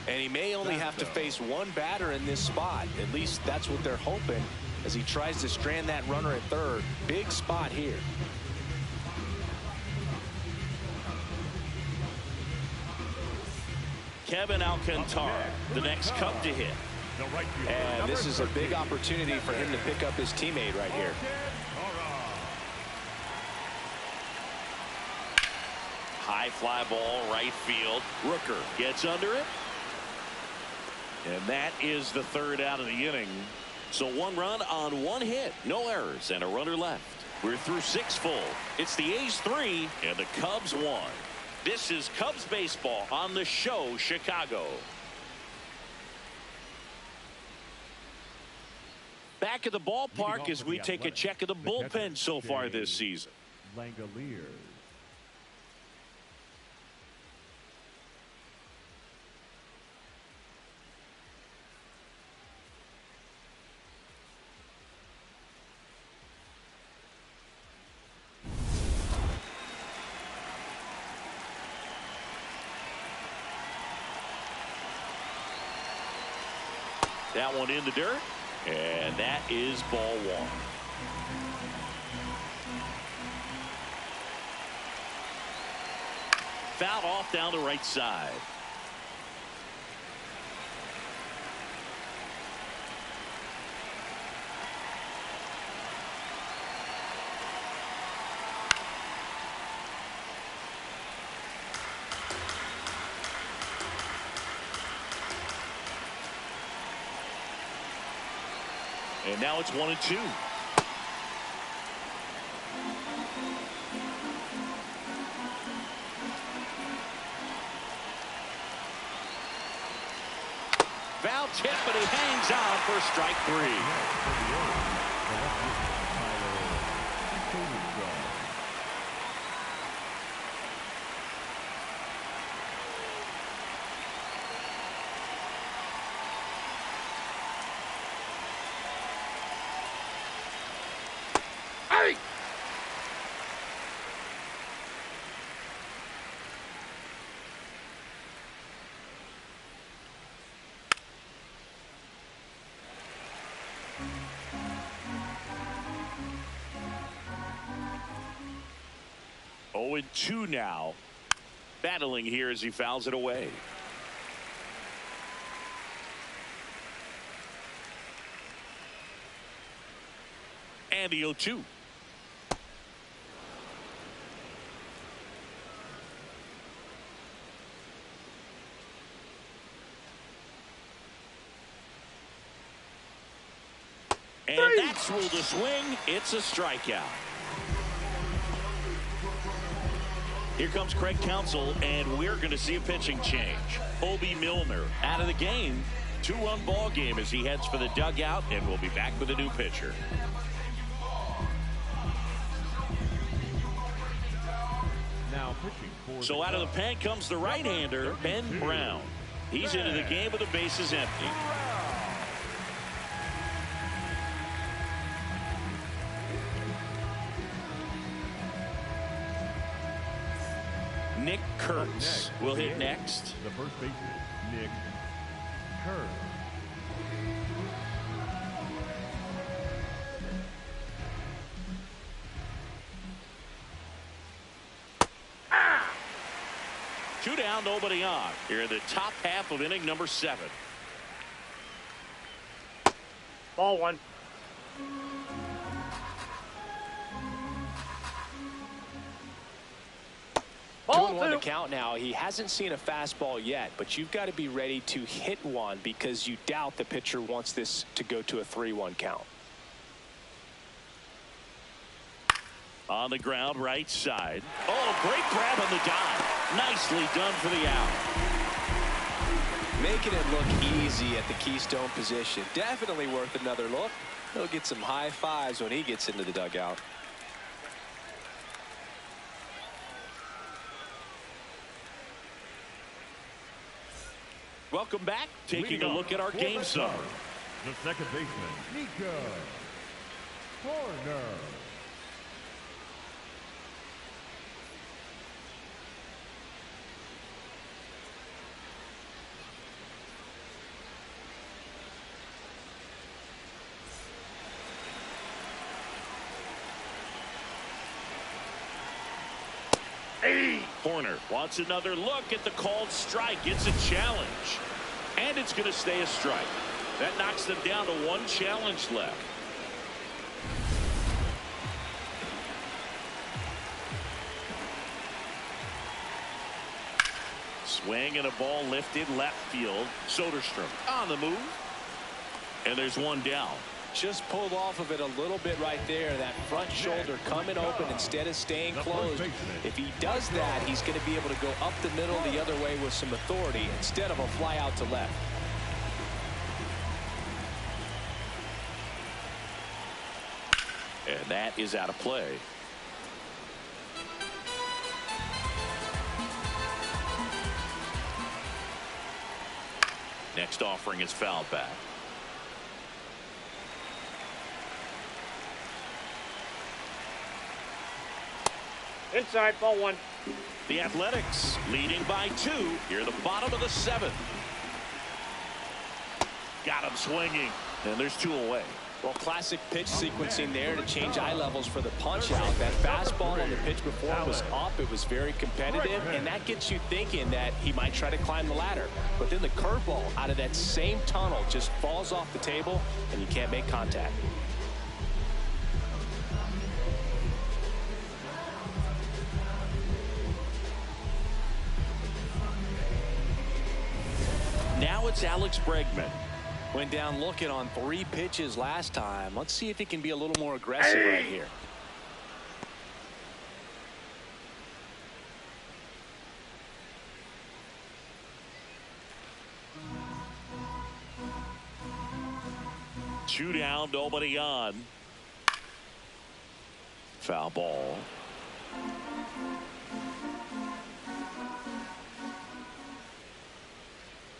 And he may only have to face one batter in this spot. At least that's what they're hoping as he tries to strand that runner at third. Big spot here. Kevin Alcantara, the next Cub to hit. And this is a big opportunity for him to pick up his teammate right here. High fly ball, right field. Rooker gets under it. And that is the third out of the inning. So 1 run on 1 hit. No errors and a runner left. We're through 6 full. It's the A's 3 and the Cubs 1. This is Cubs baseball on the show, Chicago. Back at the ballpark as we take a check of the bullpen so far this season. Langoliers. That one in the dirt, and that is ball 1. Foul off down the right side. And now it's 1-2. Foul tip, but he hangs on for strike 3. Oh, and 2 now. Battling here as he fouls it away. And the 0-2. And that's ruled a swing. It's a strikeout. Here comes Craig Counsell, and we're going to see a pitching change. Obi Milner out of the game. 2-run ball game as he heads for the dugout, and we'll be back with a new pitcher. Now pitching for So out of the pen comes the right-hander, Ben Brown. He's into the game with the bases empty. Nick Kurtz will hit next. The first baseman, Nick Kurtz. Two down, nobody on. Here in the top half of inning number 7. Ball 1. 2-1 the count now. He hasn't seen a fastball yet, but you've got to be ready to hit one because you doubt the pitcher wants this to go to a 3-1 count. On the ground, right side. Oh, great grab on the dive. Nicely done for the out. Making it look easy at the keystone position. Definitely worth another look. He'll get some high fives when he gets into the dugout. Welcome back. Taking a look at our game sum. The second baseman, Nico Horner. Corner wants another look at the called strike. It's a challenge. And it's going to stay a strike. That knocks them down to one challenge left. Swing and a ball lifted left field. Soderstrom on the move. And there's one down. Just pulled off of it a little bit right there. That front shoulder coming open instead of staying closed. If he does that, he's going to be able to go up the middle the other way with some authority instead of a fly out to left. And that is out of play. Next offering is fouled back. Inside, ball one. The Athletics leading by 2 here, the bottom of the 7th. Got him swinging, and there's 2 away. Well, classic pitch sequencing there to change eye levels for the punch out. That fastball on the pitch before was up. It was very competitive, and that gets you thinking that he might try to climb the ladder. But then the curveball out of that same tunnel just falls off the table, and you can't make contact. Now it's Alex Bregman. Went down looking on 3 pitches last time. Let's see if he can be a little more aggressive right here. Two down, nobody on. Foul ball.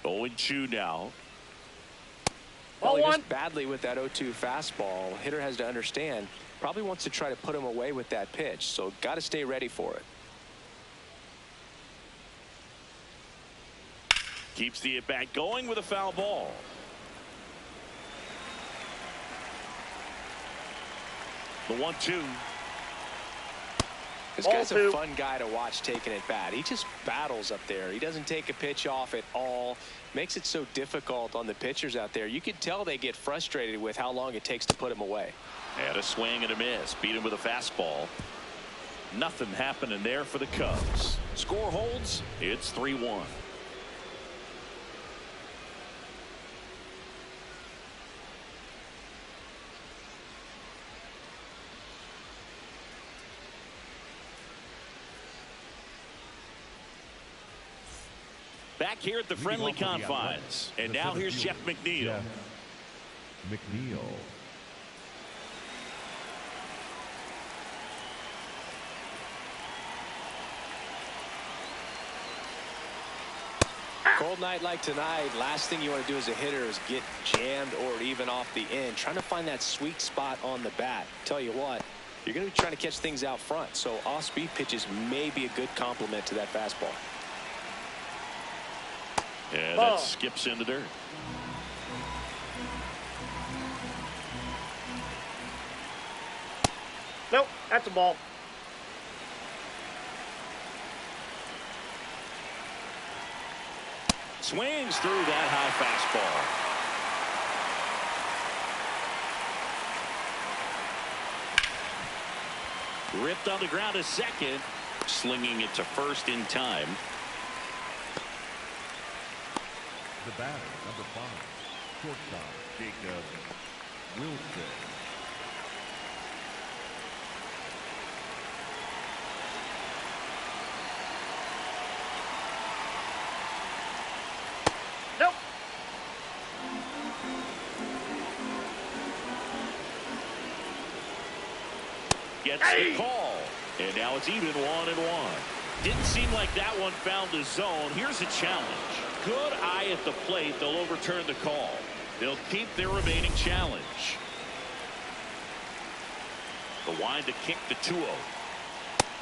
Going 2 now. Well, he missed badly with that 0-2 fastball. Hitter has to understand, probably wants to try to put him away with that pitch, so got to stay ready for it. Keeps the at-bat going with a foul ball. The 1-2. This guy's a fun guy to watch taking at bat. He just battles up there. He doesn't take a pitch off at all. Makes it so difficult on the pitchers out there. You can tell they get frustrated with how long it takes to put him away. And a swing and a miss. Beat him with a fastball. Nothing happening there for the Cubs. Score holds. It's 3-1. Back here at the friendly confines. And now here's Jeff McNeil. McNeil. Cold night like tonight, last thing you want to do as a hitter is get jammed or even off the end. Trying to find that sweet spot on the bat. Tell you what, you're going to be trying to catch things out front, so off-speed pitches may be a good complement to that fastball. Yeah, that skips in the dirt. Nope, that's a ball. Swings through that high fastball. Ripped on the ground to second. Slinging it to first in time. The batter, number 5, shortstop Jacob Wilson. Nope. Gets the call. And now it's even 1-1. Didn't seem like that one found the zone. Here's a challenge. Good eye at the plate. They'll overturn the call. They'll keep their remaining challenge. The wind to kick the 2-0.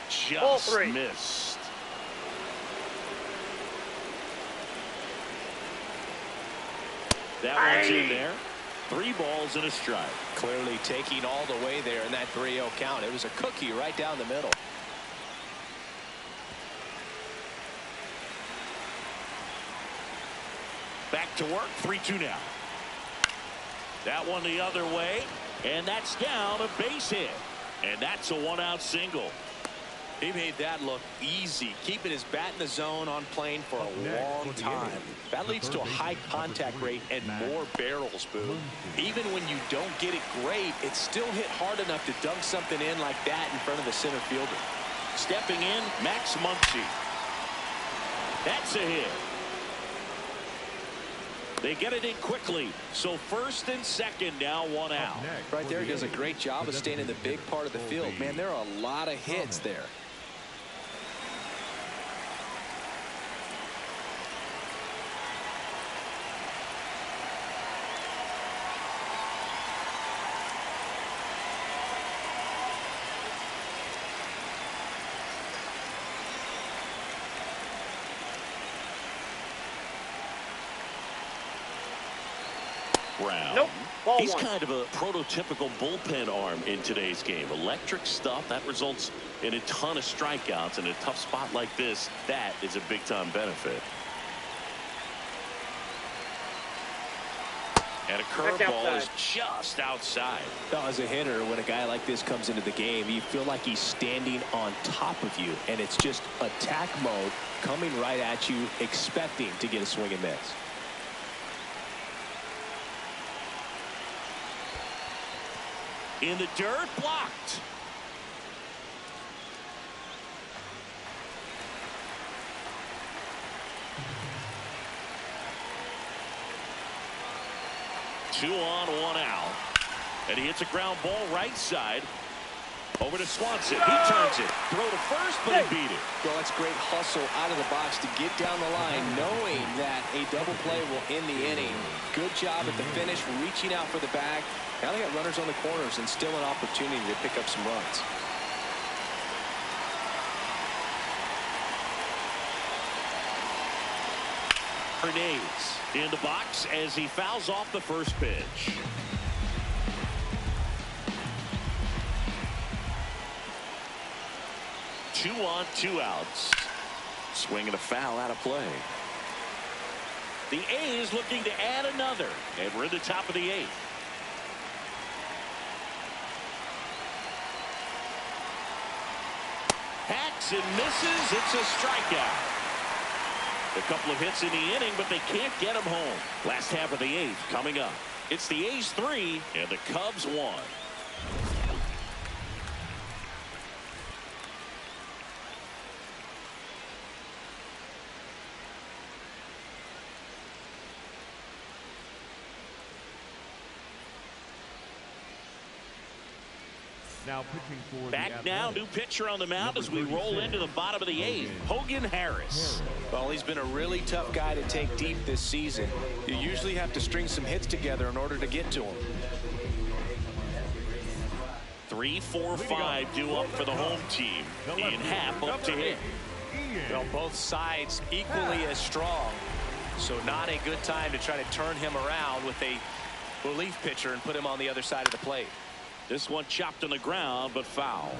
Just missed. That one's in there. 3 balls and a strike. Clearly taking all the way there in that 3-0 count. It was a cookie right down the middle. Back to work. 3-2 now. That one the other way. And that's down, a base hit. And that's a one-out single. He made that look easy, keeping his bat in the zone on plane for a long time. That leads to a high contact rate and more barrels, Boo. Even when you don't get it great, it's still hit hard enough to dunk something in like that in front of the center fielder. Stepping in, Max Muncy. That's a hit. They get it in quickly. So first and second, now one out. Right there, he does a great job of staying in the big part of the field. Man, there are a lot of hits there. Brown. Nope. Ball He's one. kind of a prototypical bullpen arm in today's game. Electric stuff that results in a ton of strikeouts. In a tough spot like this, that is a big-time benefit. And a curveball is just outside. Now, as a hitter, when a guy like this comes into the game, you feel like he's standing on top of you, and it's just attack mode coming right at you, expecting to get a swing and miss. In the dirt, blocked. Two on, one out. And he hits a ground ball right side. Over to Swanson. He turns it. Throw to first, but he beat it. Well, that's great hustle out of the box to get down the line, knowing that a double play will end the inning. Good job at the finish, reaching out for the bag. Now they got runners on the corners and still an opportunity to pick up some runs. Hernandez in the box as he fouls off the first pitch. Two on, two outs. Swing and a foul out of play. The A's looking to add another, and we're in the top of the eighth. Hacks and misses. It's a strikeout. A couple of hits in the inning, but they can't get him home. Last half of the eighth coming up. It's the A's 3 and the Cubs 1. Now pitching for Back now, new pitcher on the mound as we roll into the bottom of the eighth. Hogan Harris. Well, he's been a really tough guy to take deep this season. You usually have to string some hits together in order to get to him. 3, 4, 5 due up for the home team. In half up to hit. Well, both sides equally as strong. So not a good time to try to turn him around with a relief pitcher and put him on the other side of the plate. This one chopped on the ground, but foul.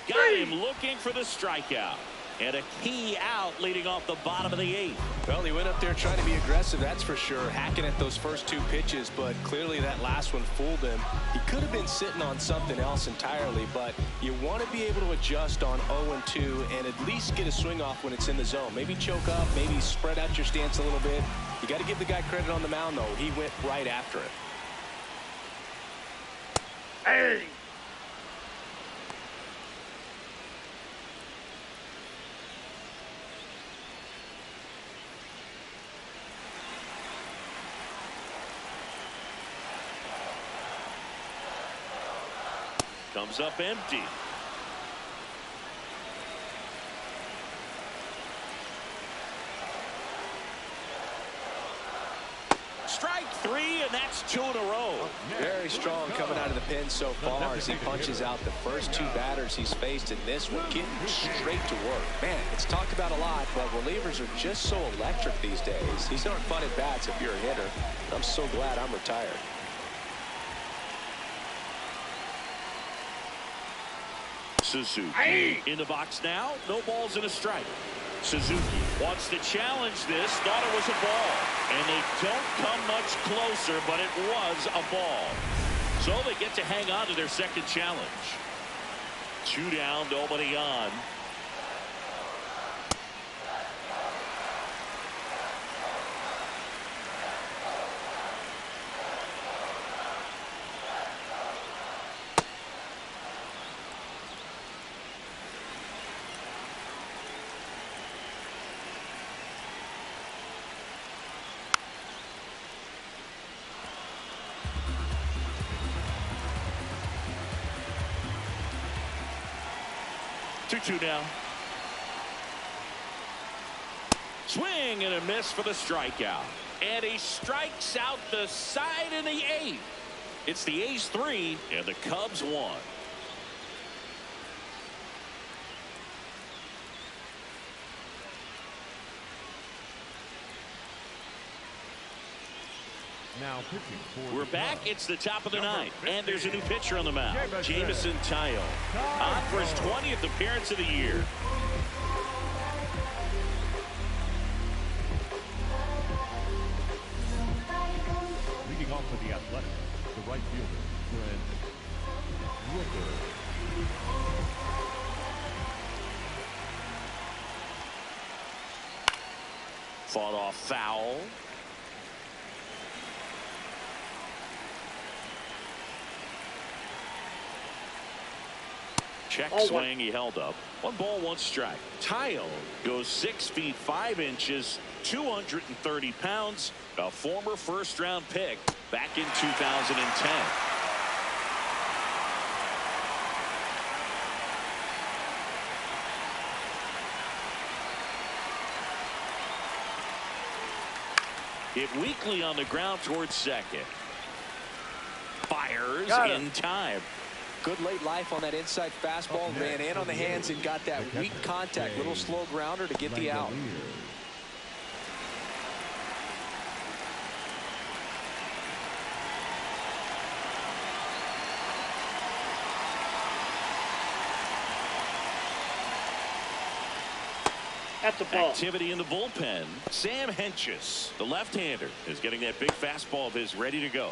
Got him looking for the strikeout. And a key out leading off the bottom of the eighth. Well, he went up there trying to be aggressive, that's for sure, hacking at those first two pitches, but clearly that last one fooled him. He could have been sitting on something else entirely, but you want to be able to adjust on 0-2 and at least get a swing off when it's in the zone. Maybe choke up, maybe spread out your stance a little bit. You got to give the guy credit on the mound, though. He went right after it. Hey! Comes up empty. Strike 3, and that That's 2 in a row. Very strong coming out of the pen so far as he punches out the first 2 batters he's faced in this one, getting straight to work. Man, it's talked about a lot, but relievers are just so electric these days. These aren't fun at bats if you're a hitter. I'm so glad I'm retired. Suzuki in the box now. No balls and a strike. Suzuki wants to challenge this. Thought it was a ball. And they don't come much closer, but it was a ball. So they get to hang on to their second challenge. 2 down, nobody on. Two now. Swing and a miss for the strikeout. And he strikes out the side in the 8th. It's the A's 3 and the Cubs 1. Now pitching for We're back. It's the top of the 9th, and there's a new pitcher on the mound. Jamison Tyone, on for his 20th appearance of the year. Leading off for the Athletics, the right fielder, Brent Rooker. Fought off foul. Check swing, he held up. 1 ball, 1 strike. Tyone goes 6 feet 5 inches, 230 pounds, a former first-round pick back in 2010. Hit weakly on the ground towards second. Fires in time. Good late life on that inside fastball. Ran in on the hands and got that weak contact. Little slow grounder to get the out. That's a ball. Activity in the bullpen. Sam Hentges, the left-hander, is getting that big fastball of his ready to go.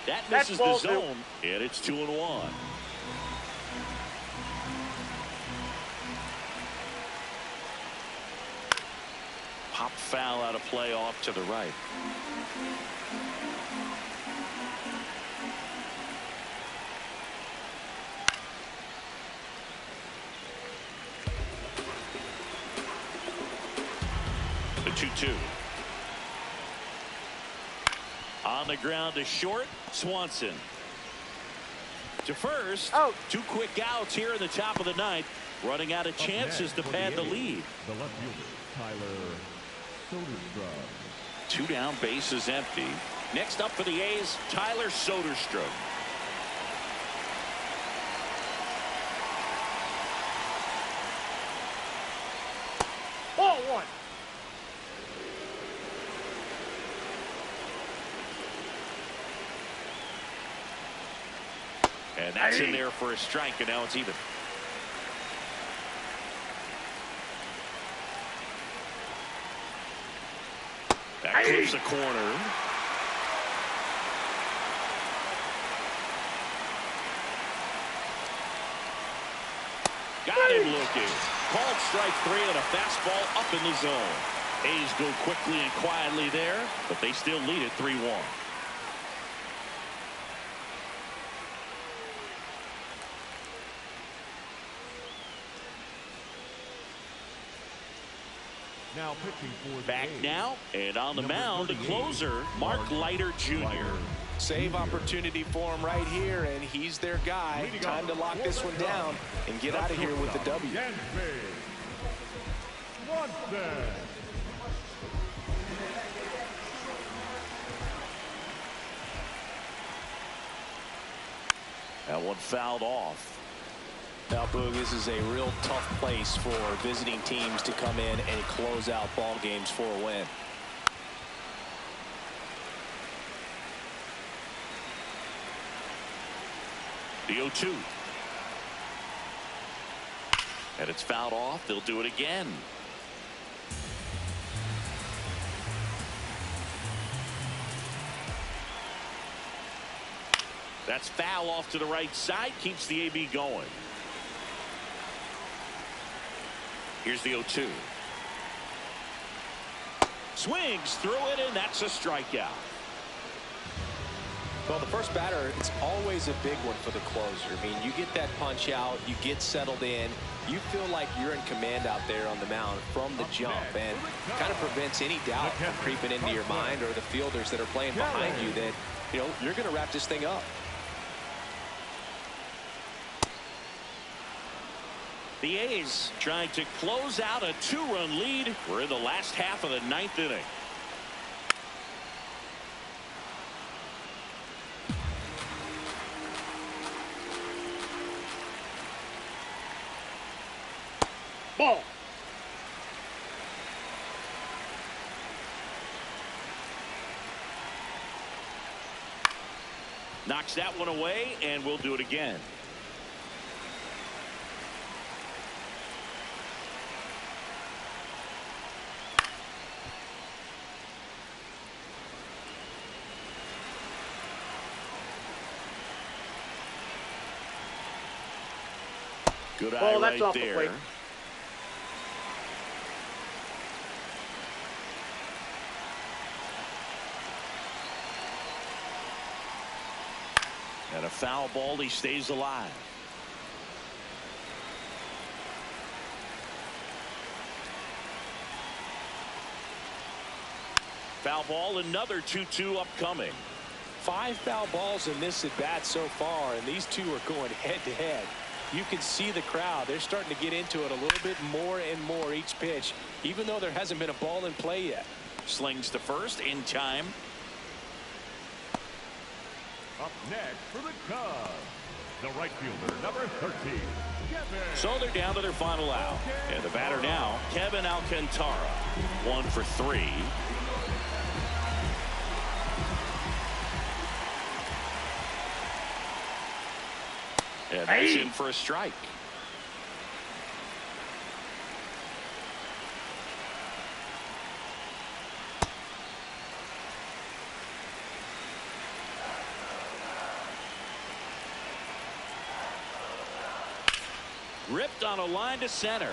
That misses the zone, and it's 2-1. Pop foul out of play off to the right. The 2-2. On the ground to short. Swanson to first. Out. 2 quick outs here in the top of the 9th. Running out of chances to pad the lead. The left fielder, Tyler Soderstrom. 2 down, bases empty. Next up for the A's, Tyler Soderstrom. Ball 1. And that's in there for a strike, and now it's even. That clips the corner. Got him looking. Called strike 3 and a fastball up in the zone. A's go quickly and quietly there, but they still lead it 3-1. Now pitching for the Back A's. now, and on the Number mound, the 38, closer, Mark Leiter Jr. Save opportunity for him right here, and he's their guy. Leading Time to off lock for this the one Cubs, down and get out of here with the W. That one fouled off. Now, Boog, this is a real tough place for visiting teams to come in and close out ball games for a win. The 0-2. And it's fouled off. They'll do it again. That's foul off to the right side. Keeps the AB going. Here's the 0-2. Swings through it, and that's a strikeout. Well, the first batter, it's always a big one for the closer. I mean, you get that punch out, you get settled in, you feel like you're in command out there on the mound from the jump, and kind of prevents any doubt from creeping into your mind or the fielders that are playing behind you that, you know, you're going to wrap this thing up. The A's trying to close out a 2-run lead. We're in the last half of the 9th inning. Ball. Knocks that one away, and we'll do it again. Good eye That's right off the there. plate. And a foul ball. He stays alive. Foul ball. Another 2-2 upcoming. 5 foul balls in this at bat so far, and these two are going head to head. You can see the crowd. They're starting to get into it a little bit more and more each pitch, even though there hasn't been a ball in play yet. Slings to first in time. Up next for the Cubs, the right fielder, number 13, Kevin. So they're down to their final out. And the batter now, Kevin Alcantara. 1 for 3. And that's in for a strike. Ripped on a line to center.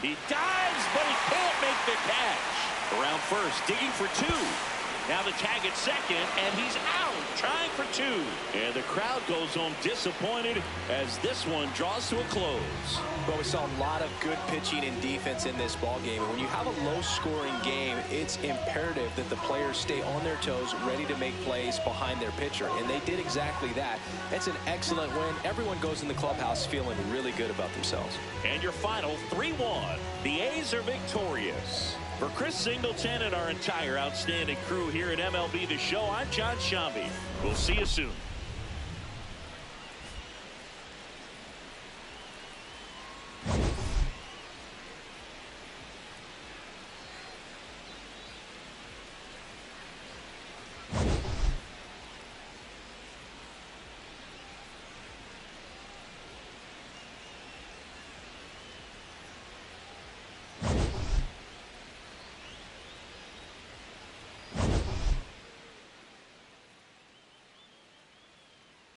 He dives, but he can't make the catch. Around first, digging for 2. Now the tag at second, and he's out, trying for 2. And the crowd goes home disappointed as this one draws to a close. Well, we saw a lot of good pitching and defense in this ball game. And when you have a low-scoring game, it's imperative that the players stay on their toes, ready to make plays behind their pitcher. And they did exactly that. It's an excellent win. Everyone goes in the clubhouse feeling really good about themselves. And your final 3-1. The A's are victorious. For Chris Singleton and our entire outstanding crew here at MLB The Show, I'm John Shambi. We'll see you soon.